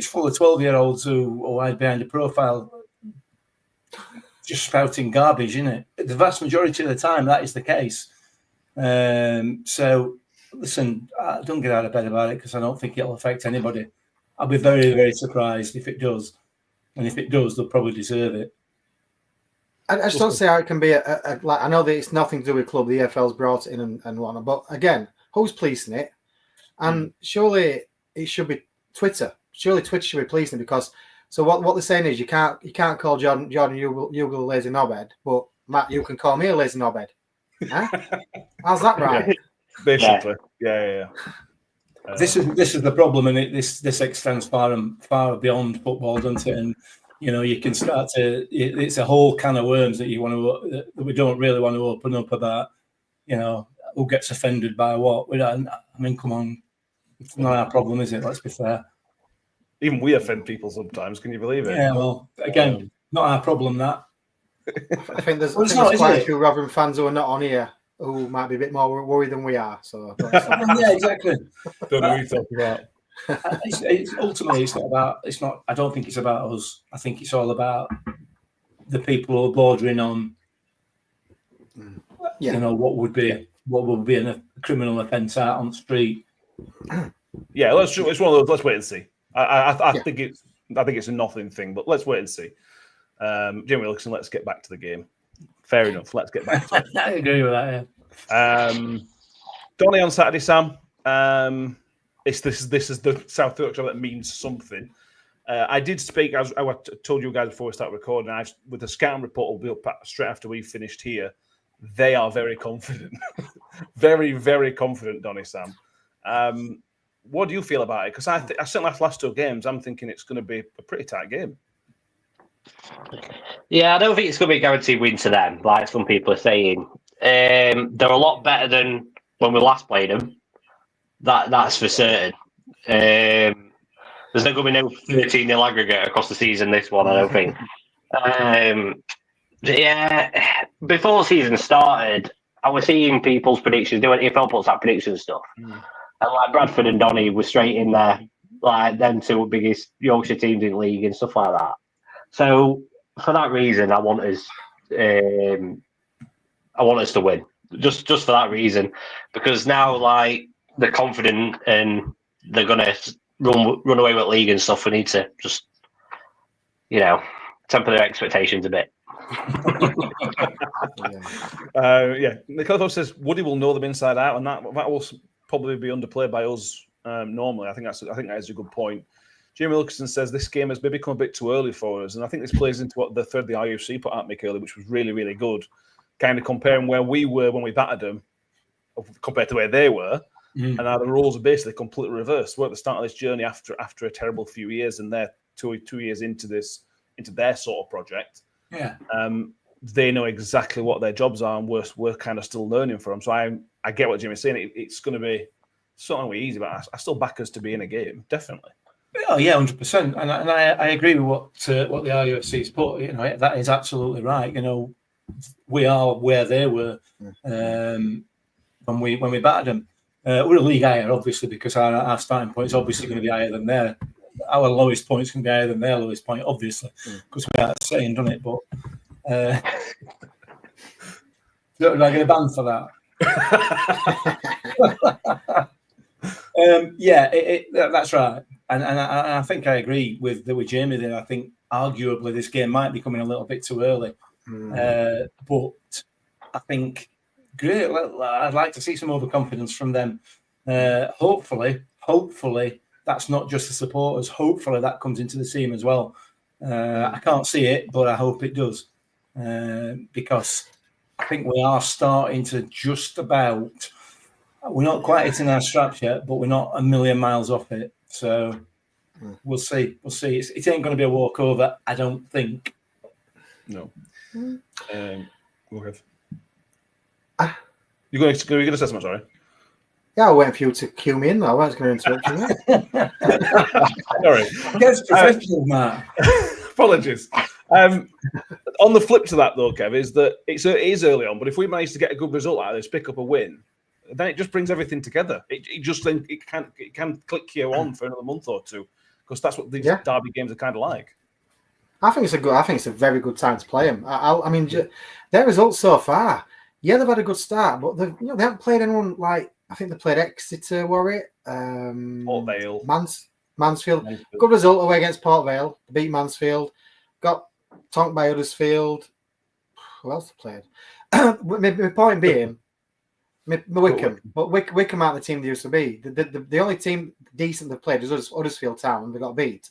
full of 12-year-olds who hide behind a profile just spouting garbage, isn't it? The vast majority of the time, that is the case. So, listen, don't get out of bed about it because I don't think it'll affect anybody. I'll be very, very surprised if it does. And if it does, they'll probably deserve it. I just don't see how it can be like, I know that it's nothing to do with club. The EFL's brought it in and whatnot. But again, who's policing it? And surely it should be Twitter. Surely Twitter should be policing it because. So what they're saying is you can't call Jordan Ugle a lazy knobhead, but Matt, you can call me a lazy knobhead. Huh? How's that right? Basically, yeah. This is the problem, and this extends far beyond football, doesn't it? And you know, you can start to. It's a whole can of worms that that we don't really want to open up about. You know, who gets offended by what? I mean, come on, it's not our problem, is it? Let's be fair. Even we offend people sometimes. Can you believe it? Yeah. Well, again, not our problem. That. I think there's quite a few Rotherham fans who are not on here who might be a bit more worried than we are. So yeah, exactly. Don't know what you're talking about. Ultimately, it's not about. It's not. I don't think it's about us. I think it's all about the people who are bordering on. You know what would be a criminal offence out on the street. Yeah, it's one of those. Let's wait and see. I think it's a nothing thing, but let's wait and see. Jimmy Wilson, let's get back to the game. Fair enough. Let's get back to it. I agree with that. Yeah. Donny on Saturday, Sam. This is the South Yorkshire that means something. I did speak, as I told you guys before we start recording. With the scouting report will be up straight after we finished here. They are very confident, very, very confident. Donny, Sam. What do you feel about it? Because I certainly after last two games, I'm thinking it's going to be a pretty tight game. Yeah, I don't think it's going to be a guaranteed win to them, like some people are saying. They're a lot better than when we last played them. That's for certain. There's not going to be no 13-0 aggregate across the season, this one, I don't think. Yeah, before the season started, I was seeing people's predictions, doing EFL puts out prediction stuff. And like Bradford and Donny were straight in there like them two biggest Yorkshire teams in the league and stuff like that. So for that reason, I want us to win. Just for that reason, because now like they're confident and they're gonna run away with league and stuff. We need to just temper their expectations a bit. Nicola says Woody will know them inside out, and that will probably be underplayed by us normally. I think that is a good point. Jamie Wilkinson says this game has maybe come a bit too early for us, and I think this plays into what the third the RUFC put out Mick earlier, which was really, really good. Kind of comparing where we were when we battered them compared to where they were, and now the roles are basically completely reversed. We're at the start of this journey after a terrible few years, and they're two years into their sort of project. Yeah. They know exactly what their jobs are, and we're kind of still learning from them. So I get what Jimmy's saying. It's going to be something easy, but I still back us to be in a game, definitely. Oh yeah, 100%, and I agree with what the RUFC's put. That is absolutely right. We are where they were when we battered them. We're a league higher, obviously, because our starting point is obviously going to be higher than their. Our lowest point is going to be higher than their lowest point, obviously, because we are saying, done it. But do I get a ban for that? That's right, and I think I agree with Jamie there. I think arguably this game might be coming a little bit too early, but I think great. I'd like to see some overconfidence from them. Hopefully, that's not just the supporters. Hopefully, that comes into the team as well. I can't see it, but I hope it does, because I think we are starting to just about. We're not quite hitting our straps yet, but we're not a million miles off it. So we'll see. It ain't going to be a walkover, I don't think. No. Go ahead. You're going to say something, sorry? Yeah, I waiting for you to cue me in. I was going to interrupt you. Sorry. Gets professional, Matt. Apologies. On the flip to that, though, Kev, is that it is early on, but if we manage to get a good result out of this, pick up a win, then it just brings everything together. It can click you on for another month or two, because that's what these derby games are kind of like. I think it's a very good time to play them. I mean, their results so far, they've had a good start, but they haven't played anyone like. I think they played Exeter, Warwick, Port Vale, Mansfield. Good result away against Port Vale. Beat Mansfield. Got tonked by Huddersfield. Who else they played? My point being, Wickham. But Wickham aren't the team they used to be. The only team decent they've played is Huddersfield Town, and they got beat.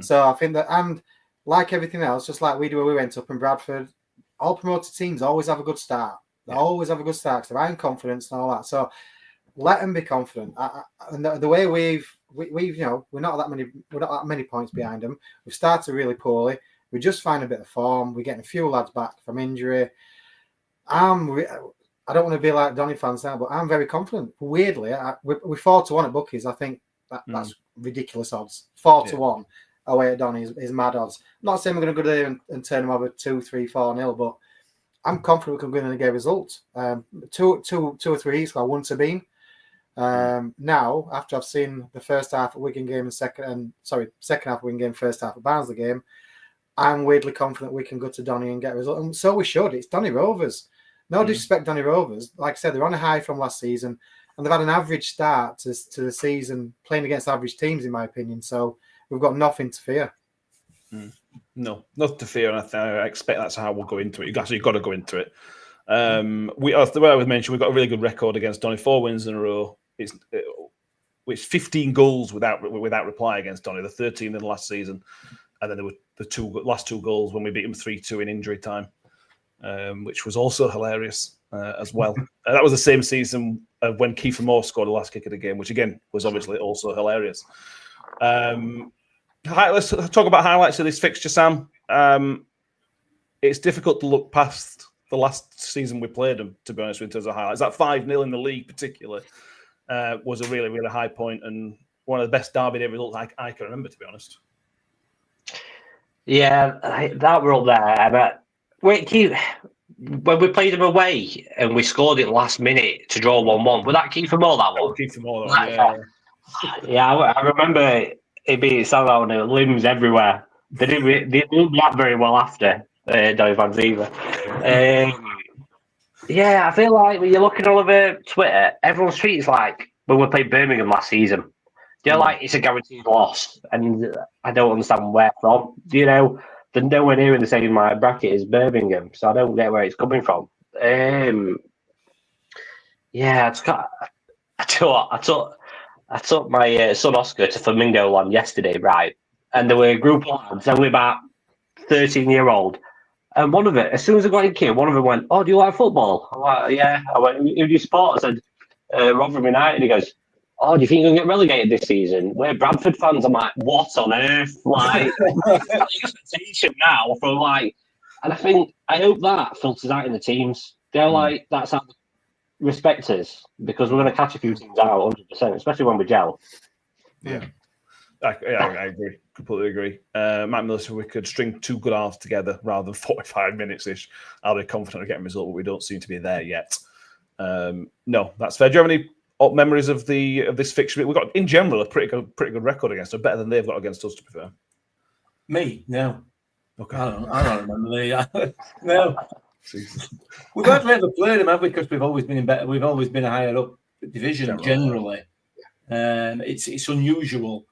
So I think that, and like everything else, just like we do when we went up in Bradford, all promoted teams always have a good start. They always have a good start because they're high in confidence and all that. So let them be confident. And the way we've we're not that many points behind them. We've started really poorly. We just find a bit of form. We're getting a few lads back from injury. I don't want to be like Donny fans now, but I'm very confident. Weirdly, we're 4-1 at bookies. I think that's ridiculous odds. 4-1 away at Donny is mad odds. I'm not saying we're going to go there and turn them over 2-3-4-0, but I'm confident we can go in and get a result. 2 or 3 weeks ago, I wouldn't have been. Now, after I've seen the first half of Wigan game second half of Wigan game, first half of Barnsley game, I'm weirdly confident we can go to Donny and get a result. And so we should. It's Donny Rovers. No disrespect, Donny Rovers. Like I said, they're on a high from last season, and they've had an average start to the season, playing against average teams, in my opinion. So we've got nothing to fear. No, nothing to fear, and I expect that's how we'll go into it. You've got to go into it. The way I was mentioned, we've got a really good record against Donny. 4 wins in a row. It's 15 goals without reply against Donny. The 13 in the last season, and then there were the last 2 goals when we beat them 3-2 in injury time, which was also hilarious as well. That was the same season when Kiefer Moore scored the last kick of the game, which again was obviously also hilarious. Let's talk about highlights of this fixture, Sam. It's difficult to look past the last season we played them, to be honest, in terms of highlights. That 5-0 in the league, particularly, was a really, really high point and one of the best derby day results I can remember, to be honest. Yeah, that were up there. But when we played them away and we scored it last minute to draw 1-1, was that Kiefer Moore, that one? Kiefer Moore, yeah. I remember It'd be sound out on limbs everywhere. They didn't react very well after Donny fans either. Yeah, I feel like when you're looking all over Twitter, everyone's treats like when we played Birmingham last season. They're like it's a guaranteed loss, and I don't understand where from. You know, they're nowhere near in the same bracket as Birmingham, so I don't get where it's coming from. Yeah, I took my son Oscar to Flamingo Land yesterday, right? And there were a group of lads, only about 13-year-old. And one of it, as soon as I got in queue, one of them went, "Oh, do you like football?" I'm like, "Yeah." I went, "Who do you support?" I said, "Rotherham United." He goes, "Oh, do you think you'll get relegated this season? We're Bradford fans." I'm like, "What on earth?" Like, expectation now from like, and I hope that filters out in the teams. They're like, that's how they respect us because we're going to catch a few teams out 100%, especially when we gel. Yeah. I agree. Completely agree. Matt Miller said we could string 2 good halves together rather than 45 minutes-ish. I'll be confident of getting a result, but we don't seem to be there yet. No, that's fair. Do you have any memories of this fixture? We've got, in general, a pretty good record against them, better than they've got against us, to be fair. Me? No. Okay. I don't remember. No. We've hardly ever played them, have we? Because we've always been we've always been a higher up division generally. It's unusual.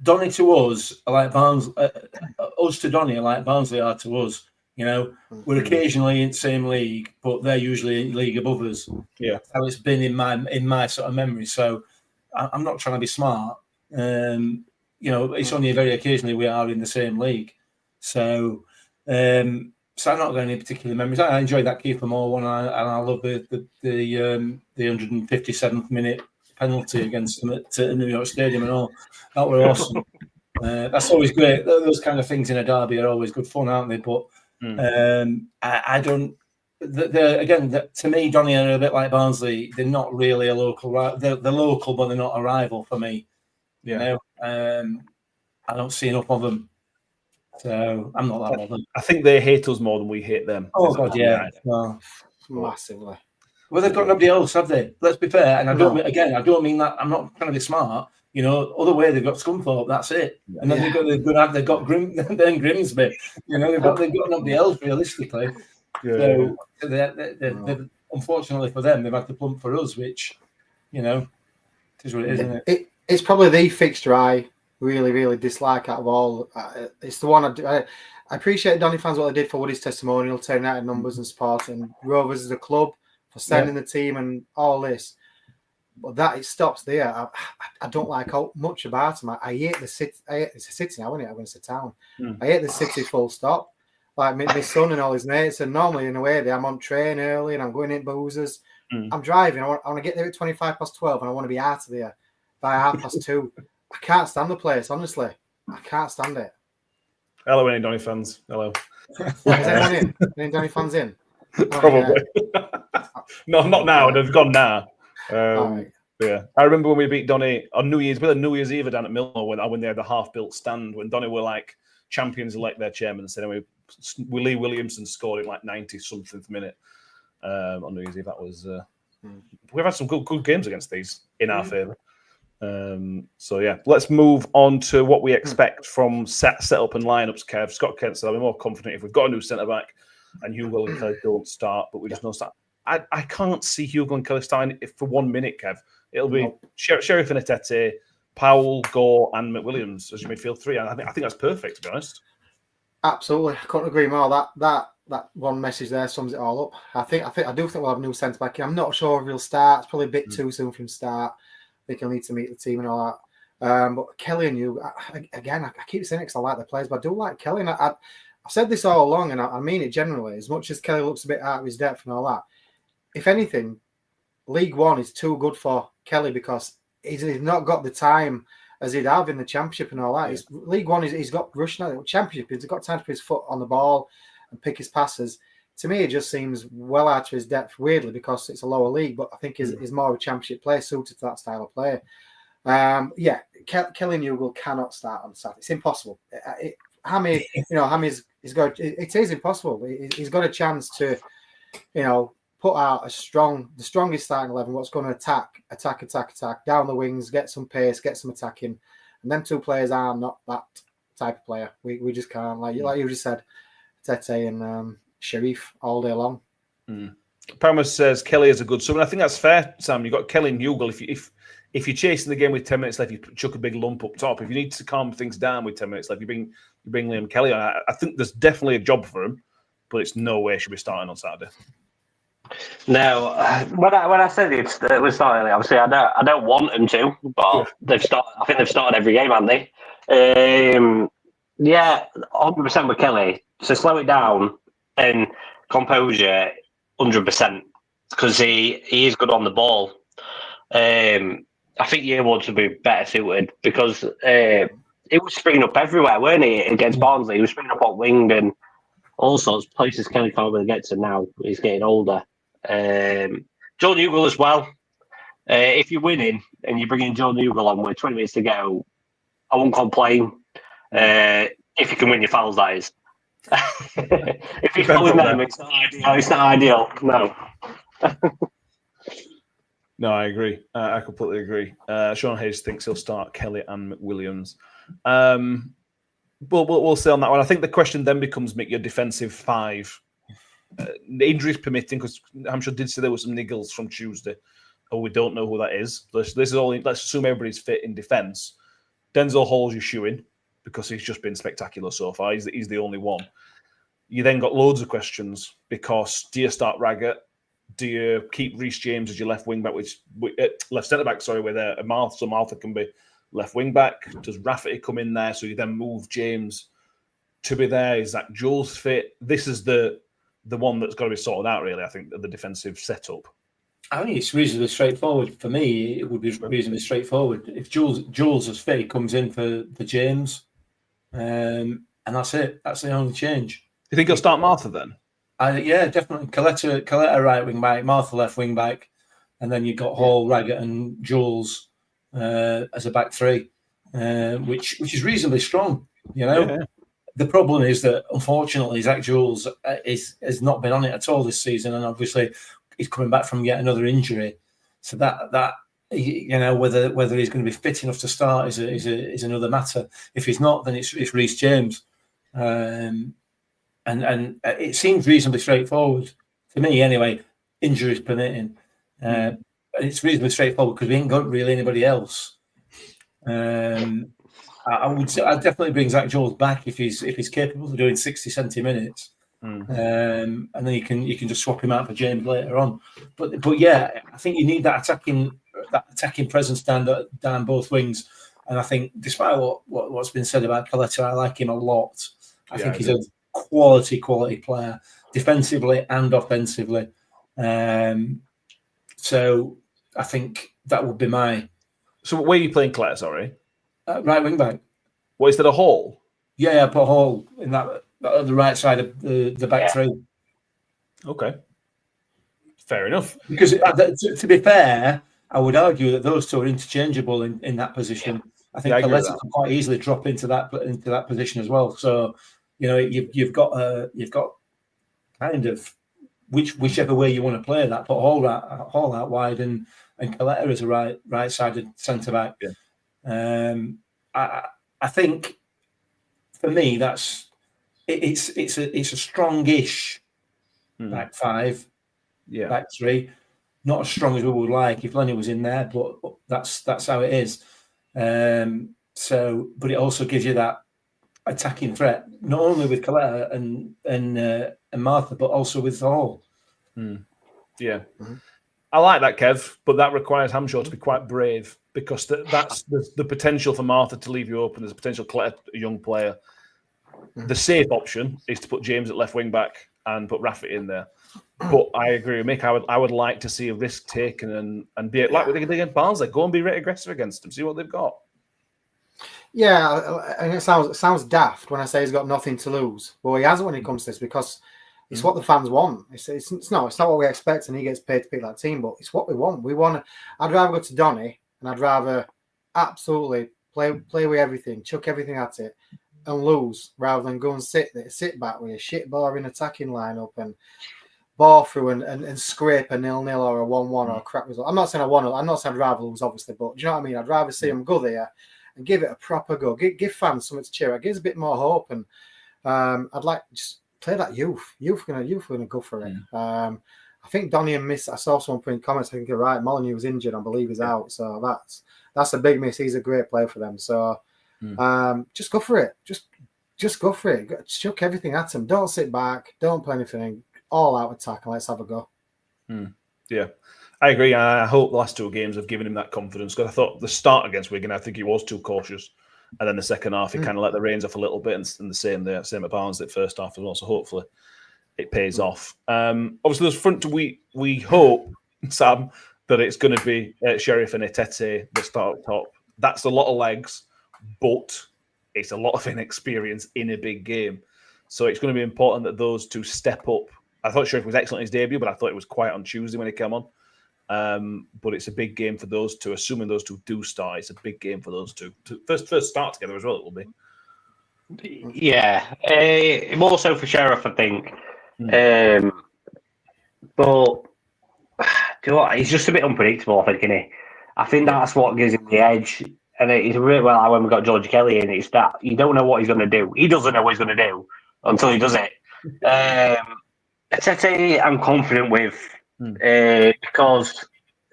Donny to us are like Barnsley. Us to Donny are like Barnsley are to us. You know, we're occasionally in the same league, but they're usually in league above us. Yeah, that's how it's been in my sort of memory. So I'm not trying to be smart. You know, it's only very occasionally we are in the same league. So I'm not got any particular memories. I enjoyed that Keeper Moore one, and I love the 157th minute penalty against them at New York Stadium and all. That were awesome. That's always great. Those kind of things in a derby are always good fun, aren't they? But I don't. To me, Donny are a bit like Barnsley. They're not really a local. They're local, but they're not a rival for me. Yeah. You know, I don't see enough of them, so I'm not that bothered. I think they hate us more than we hate them. Oh God, yeah, well, massively. Well, they've got nobody else, have they? Let's be fair. And I don't mean that. I'm not trying to be smart. You know, other way they've got Scunthorpe. That's it. And then they've got Grimsby. You know, they've got nobody else realistically. Yeah. So they're, unfortunately for them, they've had to plump for us, which, you know, is what it is, isn't it? It's probably the fixture I really, really dislike out of all. It's the one I appreciate Donny fans what they did for Woody's testimonial, turning out numbers and supporting Rovers as a club, for sending the team and all this. But it stops there. I don't like much about them. I hate the city. It's a city now, isn't it? I'm going to say town. I hate the city full stop. Like my son and all his mates, and normally in a way, I'm on train early and I'm going in boozers. I'm driving. I want to get there at 12:25, and I want to be out of there by 2:30. I can't stand the place, honestly. I can't stand it. Hello, any Donny fans? Hello. Is anyone in? Any Donny fans in? Probably. No, not now. They've gone now. Yeah, I remember when we beat Donny on New Year's Eve down at Millwall when they had the half-built stand, when Donny were like champions elect their chairman, and said Willie Williamson scored in like 90-something minute on New Year's Eve. That was we've had some good games against these in our favour. So yeah, let's move on to what we expect from set up and lineups. Kev, Scott Kent said I'll be more confident if we've got a new centre back and Hugo and Kelly don't start, but we just don't start. I can't see Hugo and Kelly starting for 1 minute, Kev. It'll be Sheriff and Atete, Powell, Gore, and McWilliams as your midfield three. I think that's perfect, to be honest. Absolutely, I couldn't agree more. That one message there sums it all up. I do think we'll have a new centre back. I'm not sure if he'll start. It's probably a bit too soon for him to start. I think he'll need to meet the team and all that. But Kelly and you, again, I keep saying it because I like the players, but I do like Kelly. And I've said this all along, and I mean it generally. As much as Kelly looks a bit out of his depth and all that, if anything, League One is too good for Kelly because he's not got the time as he'd have in the Championship and all that. League One, he's got rush now. Championship, he's got time to put his foot on the ball and pick his passes. To me, it just seems well out of his depth, weirdly, because it's a lower league, but I think he's more of a Championship player suited to that style of play. Kelly Newell cannot start on Saturday. It's impossible. Hammy's got. It is impossible. He's got a chance to, put out the strongest starting 11, what's going to attack, down the wings, get some pace, get some attacking. And them two players are not that type of player. We just can't. Like you just said, Tete and Sharif all day long. Parma says Kelly is a good sub, and I think that's fair, Sam. You've got Kelly and Ugle. If you're chasing the game with 10 minutes left, you chuck a big lump up top. If you need to calm things down with 10 minutes left, you bring Liam Kelly on. I think there's definitely a job for him, but it's no way should be starting on Saturday. No, when I said it was starting, obviously I don't want them to, but they've started. I think they've started every game, haven't they? 100% with Kelly. So slow it down and composure, 100%, because he is good on the ball. I think Yearwood would be better suited because he was springing up everywhere, weren't he? Against Barnsley, he was springing up on wing and all sorts of places. Kelly can't really get to now. He's getting older. John Ugle as well. If you're winning and you're bringing John Ugle on with 20 minutes to go, I won't complain. If you can win your fouls, that is. If you're fouling them, it's not ideal. No. No, I agree. I completely agree. Sean Hayes thinks he'll start Kelly and McWilliams. We'll say on that one. I think the question then becomes, Mick, your defensive five. Injuries permitting, because Hampshire did say there were some niggles from Tuesday. We don't know who that is. This is all. Let's assume everybody's fit in defence. Denzel Hall's your shoe-in because he's just been spectacular so far. He's the only one. You then got loads of questions because do you start Raggett? Do you keep Reece James as your left wing back, left centre back? Sorry, with a Martha, so Martha can be left wing back. Does Rafferty come in there? So you then move James to be there. Is that Jules fit? This is the one that's got to be sorted out, really. I think the defensive setup. I think it's reasonably straightforward. For me, it would be reasonably straightforward. If Jules is fit, he comes in for James, and that's it. That's the only change. You think he'll start Martha then? Yeah, definitely. Coletta right wing back, Martha left wing back, and then you've got Hall, Raggett, and Jules as a back three, which is reasonably strong. You know, The problem is that unfortunately Zach Jules has not been on it at all this season, and obviously he's coming back from yet another injury. So that you know whether he's going to be fit enough to start is another matter. If he's not, then it's Reece James. And it seems reasonably straightforward to me, anyway. Injuries permitting, and it's reasonably straightforward because we ain't got really anybody else. I'd definitely bring Zach Jules back if he's capable of doing 60, 70 minutes, and then you can just swap him out for James later on. But yeah, I think you need that attacking presence down both wings. And I think, despite what's been said about Coletta, I like him a lot. I think he's a quality player, defensively and offensively. So I think that would be my. So where are you playing Coletta? Sorry, right wing back. What is that? A Hall? Yeah, I put Hall in that on the right side of the back three. Okay, fair enough. Because to be fair, I would argue that those two are interchangeable in that position. I think Coletta can quite easily drop into that position as well. So, you know, you've got kind of whichever way you want to play that. Put Hall out wide and Coletta as a right-sided centre back. Yeah. I think for me that's it's a strongish back five, back three. Not as strong as we would like if Lenny was in there, but that's how it is. So, but it also gives you that attacking threat, not only with Coletta and Martha, but also with Hall. Yeah, I like that, Kev, but that requires Hamshaw to be quite brave because that's the potential for Martha to leave you open. There's a potential Coletta, a young player. The safe option is to put James at left wing back and put Rafferty in there. But I agree with Mick. I would like to see a risk taken and be like what they did against Barnsley. Go and be really aggressive against them. See what they've got. Yeah, and it sounds daft when I say he's got nothing to lose. Well, he hasn't when it comes to this because it's what the fans want. It's not what we expect, and he gets paid to pick that team. But it's what we want. I'd rather go to Donny, and I'd rather absolutely play with everything, chuck everything at it, and lose rather than go and sit back with a shit boring attacking lineup and ball through and scrape a 0-0 or a 1-1 or a crap result. I'm not saying I want to. I'm not saying I'd rather lose, obviously, but do you know what I mean? I'd rather see them go there and give it a proper go. Give fans something to cheer. It gives a bit more hope, and I'd like just play that youth. Youth are gonna go for it. I think Donny and miss. I saw someone putting comments. I think you're right. Molyneux was injured. I believe he's out. So that's a big miss. He's a great player for them. So just go for it. Just go for it. Chuck everything at him. Don't sit back. Don't play anything. All out attack and let's have a go. Yeah, I agree. I hope the last 2 games have given him that confidence, because I thought the start against Wigan, I think he was too cautious. And then the second half, he kind of let the reins off a little bit, and the same at Barnsley the first half as well. So hopefully it pays off. Obviously, those front we hope, Sam, that it's going to be Sheriff and Etete that start up top. That's a lot of legs, but it's a lot of inexperience in a big game. So it's going to be important that those two step up. I thought Sheriff was excellent in his debut, but I thought it was quiet on Tuesday when he came on. But it's a big game for those two. Assuming those two do start, it's a big game for those two. First start together as well, it will be. Yeah, more so for Sheriff, I think. But do you know what? He's just a bit unpredictable, I think, isn't he? I think that's what gives him the edge. And it's really well when we got George Kelly in. It's that you don't know what he's going to do. He doesn't know what he's going to do until he does it. Tete, I'm confident with because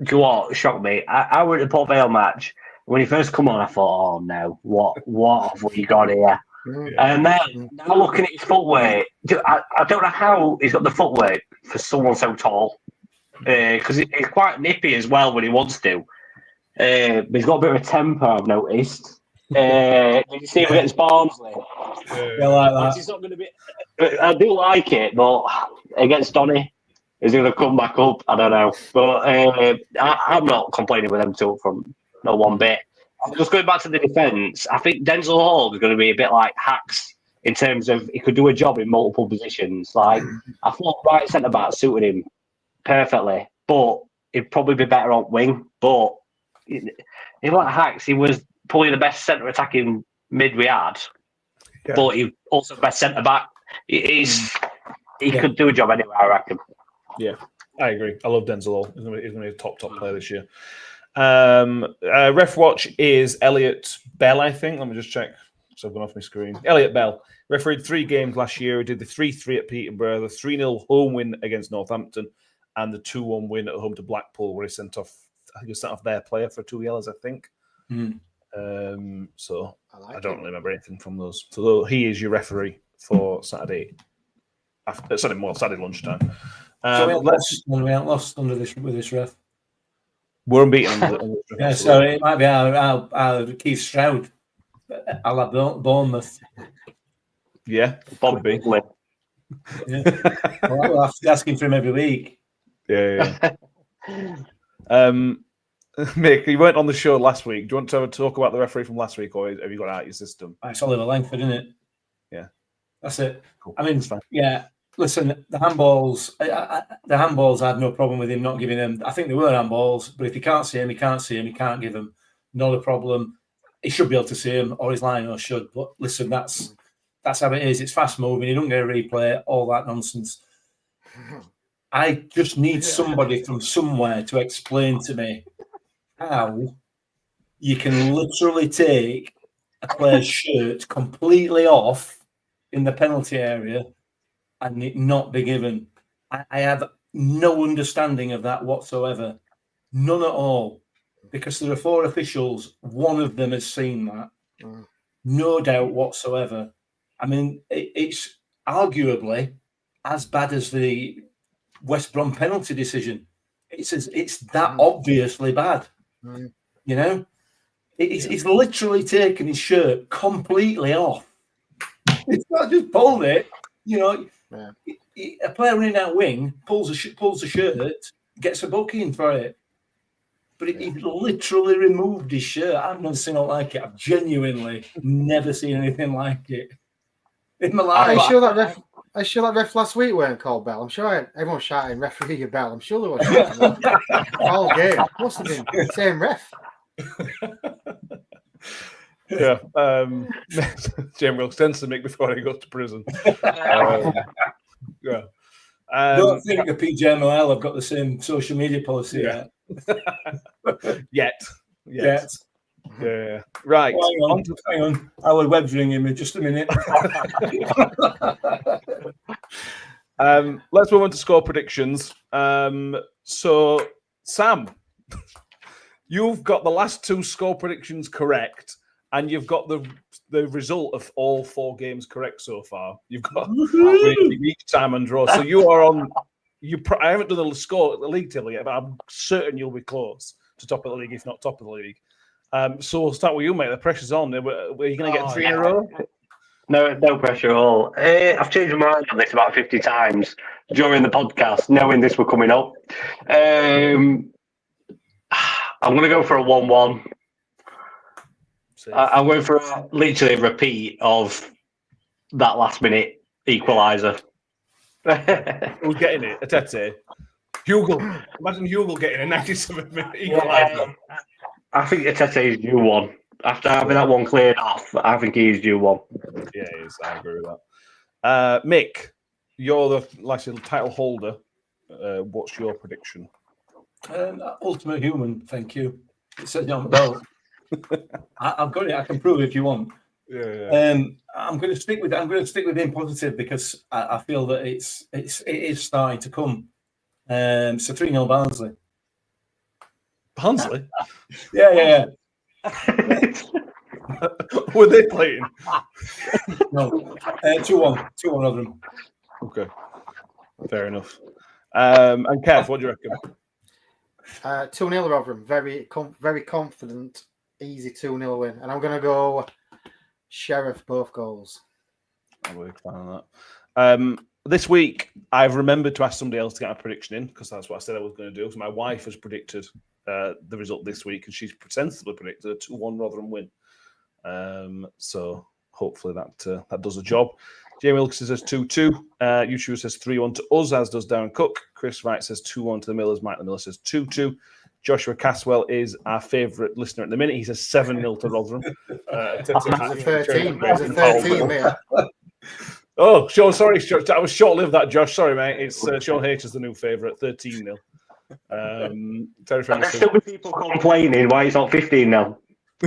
do you know what shocked me? I were at the Port Vale match when he first come on. I thought, oh no, what have we got here? And then now looking at his footwork, I don't know how he's got the footwork for someone so tall, because he's quite nippy as well when he wants to. But he's got a bit of a temper, I've noticed. Did you see him against Barnsley? Yeah, like that. It's not going to be. I do like it, but against Donny, is he going to come back up? I don't know. But I'm not complaining with them two up front, not one bit. Just going back to the defence, I think Denzel Hall is going to be a bit like Hacks in terms of he could do a job in multiple positions. Like I thought right centre back suited him perfectly, but he'd probably be better on wing. But he like Hacks, he was probably the best centre attacking mid we had, but he also best centre back. He could do a job anywhere, I reckon. Yeah, I agree. I love Denzel Hall. He's going to be a top player this year. Ref watch is Elliot Bell, I think. Let me just check. So I've gone off my screen. Elliot Bell refereed 3 games last year. He did the 3-3 at Peterborough, the 3-0 home win against Northampton, and the 2-1 win at home to Blackpool, where he sent off their player for 2 yellows, I think. So I don't really remember anything from those. So he is your referee for Saturday. Saturday lunchtime. So we haven't lost under this with this ref. We're unbeaten. Under this ref. Yeah, so it might be our Keith Stroud. I'll have Bournemouth. Yeah, Bob be. Yeah. We'll have to ask him for him every week. Yeah. Mick, you weren't on the show last week. Do you want to talk about the referee from last week, or have you got it out of your system? It's Oliver Langford, isn't it? Yeah. That's it. Cool. I mean, yeah. Listen, the handballs. The handballs, I had no problem with him not giving them. I think they were handballs, but if he can't see him, he can't see him. He can't give them. Not a problem. He should be able to see him, or his line or should. But listen, that's how it is. It's fast moving. You don't get a replay. All that nonsense. I just need somebody from somewhere to explain to me how you can literally take a player's shirt completely off in the penalty area and it not be given. I have no understanding of that whatsoever. None at all. Because there are 4 officials, one of them has seen that. No doubt whatsoever. I mean, it's arguably as bad as the West Brom penalty decision. It's that obviously bad. You know? He's literally taken his shirt completely off. It's not just pulled it. You know, a player running out wing pulls the shirt, gets a booking for it. But he literally removed his shirt. I've never seen anything like it. I've genuinely never seen anything like it in my life. Are you sure that ref last week weren't called Bell? I'm sure everyone shouting referee your Bell. I'm sure they were shouting all game. Must have been the same ref. Yeah. James Wilkes tends to make before he goes to prison. Yeah. I don't think the PJMOL have got the same social media policy Yeah. yet. Yet. Yeah. Right. Well, hang on. Our web's ringing me. Just a minute. Let's move on to score predictions. So, Sam, you've got the last 2 score predictions correct, and you've got the result of all 4 games correct so far. You've got each time and draw. So you are on. I haven't done the score at the league table yet, but I'm certain you'll be close to top of the league, if not top of the league. So we'll start with you, mate. The pressure's on. Are you going to get 3 in a row? No pressure at all. I've changed my mind on this about 50 times during the podcast, knowing this were coming up. I'm going to go for a 1-1. I'm going for literally a repeat of that last-minute equaliser. Who's getting it? Atete. Hugo. Imagine Hugo getting a 97-minute equaliser. I think Atete is due one. After having that one cleared off, I think he's due one. Yeah, he is. I agree with that. Mick, you're the title holder. What's your prediction? Ultimate Human, thank you. It says on the belt. I've got it. I can prove it if you want. Yeah. I'm going to stick with being positive because I feel that it is starting to come. So 3-0 Barnsley. Barnsley? Yeah. Were they playing? No. 2-1 Rotherham. Okay. Fair enough. And Kev, what do you reckon? 2-0 Rotherham. Very confident, easy 2-0 win. And I'm going to go Sheriff both goals. I'm a big fan of that. This week, I've remembered to ask somebody else to get a prediction in because that's what I said I was going to do. So my wife has predicted the result this week, and she's sensibly predicted a 2-1 Rotherham win. So hopefully that does the job. Jamie Wilkinson says 2-2. YouTube says 3-1 to us, as does Darren Cook. Chris Wright says 2-1 to the Millers. Mike the Miller says 2-2. Joshua Caswell is our favourite listener at the minute. He says 7-0 to Rotherham. 13. There's a 13 there. Oh, Sean, sorry. I was short-lived that, Josh. Sorry, mate. It's Sean H is the new favourite, 13-0. There's still be people complaining why it's not 15-0.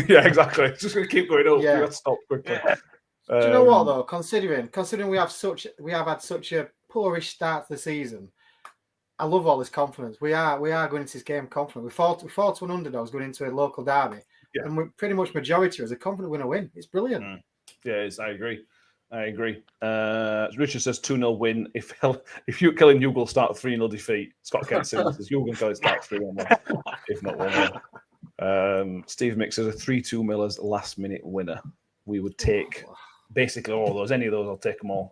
Yeah, exactly. It's just going to keep going up. Yeah. We have to stop quickly. Do you know what though? Considering we have had such a poorish start to the season, I love all this confidence. We are going into this game confident. We fought to an underdogs going into a local derby, and we're pretty much majority is a confident we're going to win. It's brilliant. Yeah, I agree. Richard says 2-0 win. If you killing Hugo start 3-0 defeat. Scott Kent says Hugo Kelly start 3-1, if not 1-0. Steve Mick says a 3-2 Millers last minute winner. We would take basically all of those. Any of those, I'll take them all.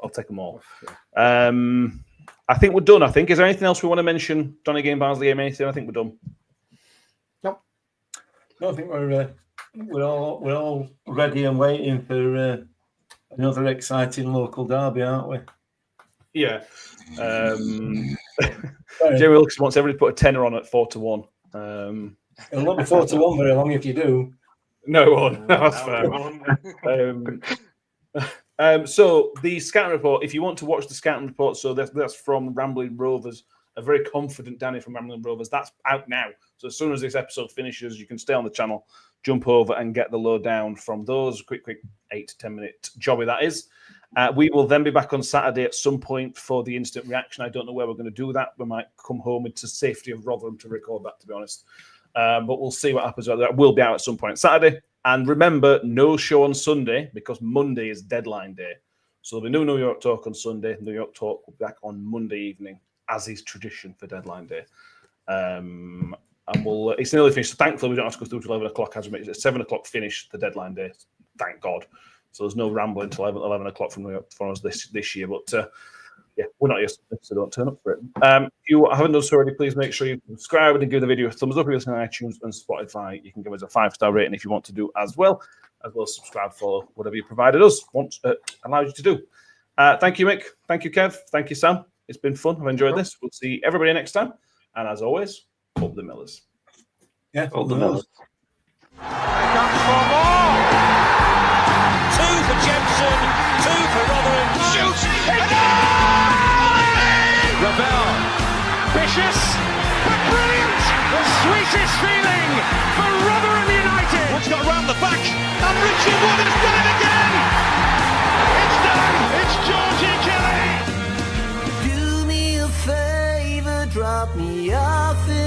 I think we're done. Is there anything else we want to mention? Donny game, Barnsley game, anything? I think we're done. Nope. No, I think we're all ready and waiting for another exciting local derby, aren't we? Yeah. Jamie Wilkes wants everybody to put a tenner on at 4-1. It'll not be 4-1 very long if you do. No, it won't. That's fair. So the scouting report, if you want to watch the scouting report, so that's from Rambling Rovers, a very confident Danny from Rambling Rovers. That's out now. So as soon as this episode finishes, you can stay on the channel, jump over and get the lowdown from those. Quick 8 to 10 minute jobby that is. We will then be back on Saturday at some point for the instant reaction. I don't know where we're going to do that. We might come home into safety of Rotherham to record that, to be honest. But we'll see what happens. That will be out at some point Saturday. And remember, no show on Sunday because Monday is deadline day. So there'll be no New York Talk on Sunday. New York Talk will be back on Monday evening, as is tradition for deadline day. And it's nearly finished. So thankfully, we don't have to go through to 11 o'clock. As it's 7 o'clock finish, the deadline day. Thank God. So there's no rambling until 11 o'clock from New York for us this year. But yeah, we're not used to it, so don't turn up for it. If you haven't done so already, please make sure you subscribe and give the video a thumbs up. If you're listening on iTunes and Spotify, you can give us a 5-star rating if you want to do as well as subscribe, follow, whatever you provided us allows you to do. Thank you, Mick. Thank you, Kev. Thank you, Sam. It's been fun. I've enjoyed this. We'll see everybody next time. And as always, up the Millers. Yeah, up the Millers. Comes for more. 2 for Jensen, 2 for Rotherham. Shoots! Ravel, ambitious, but brilliant! The sweetest feeling for Rotherham United! Wood's got round the back, and Richard Wood has done it again! It's done! It's Georgie Kelly! Do me a favor, drop me off in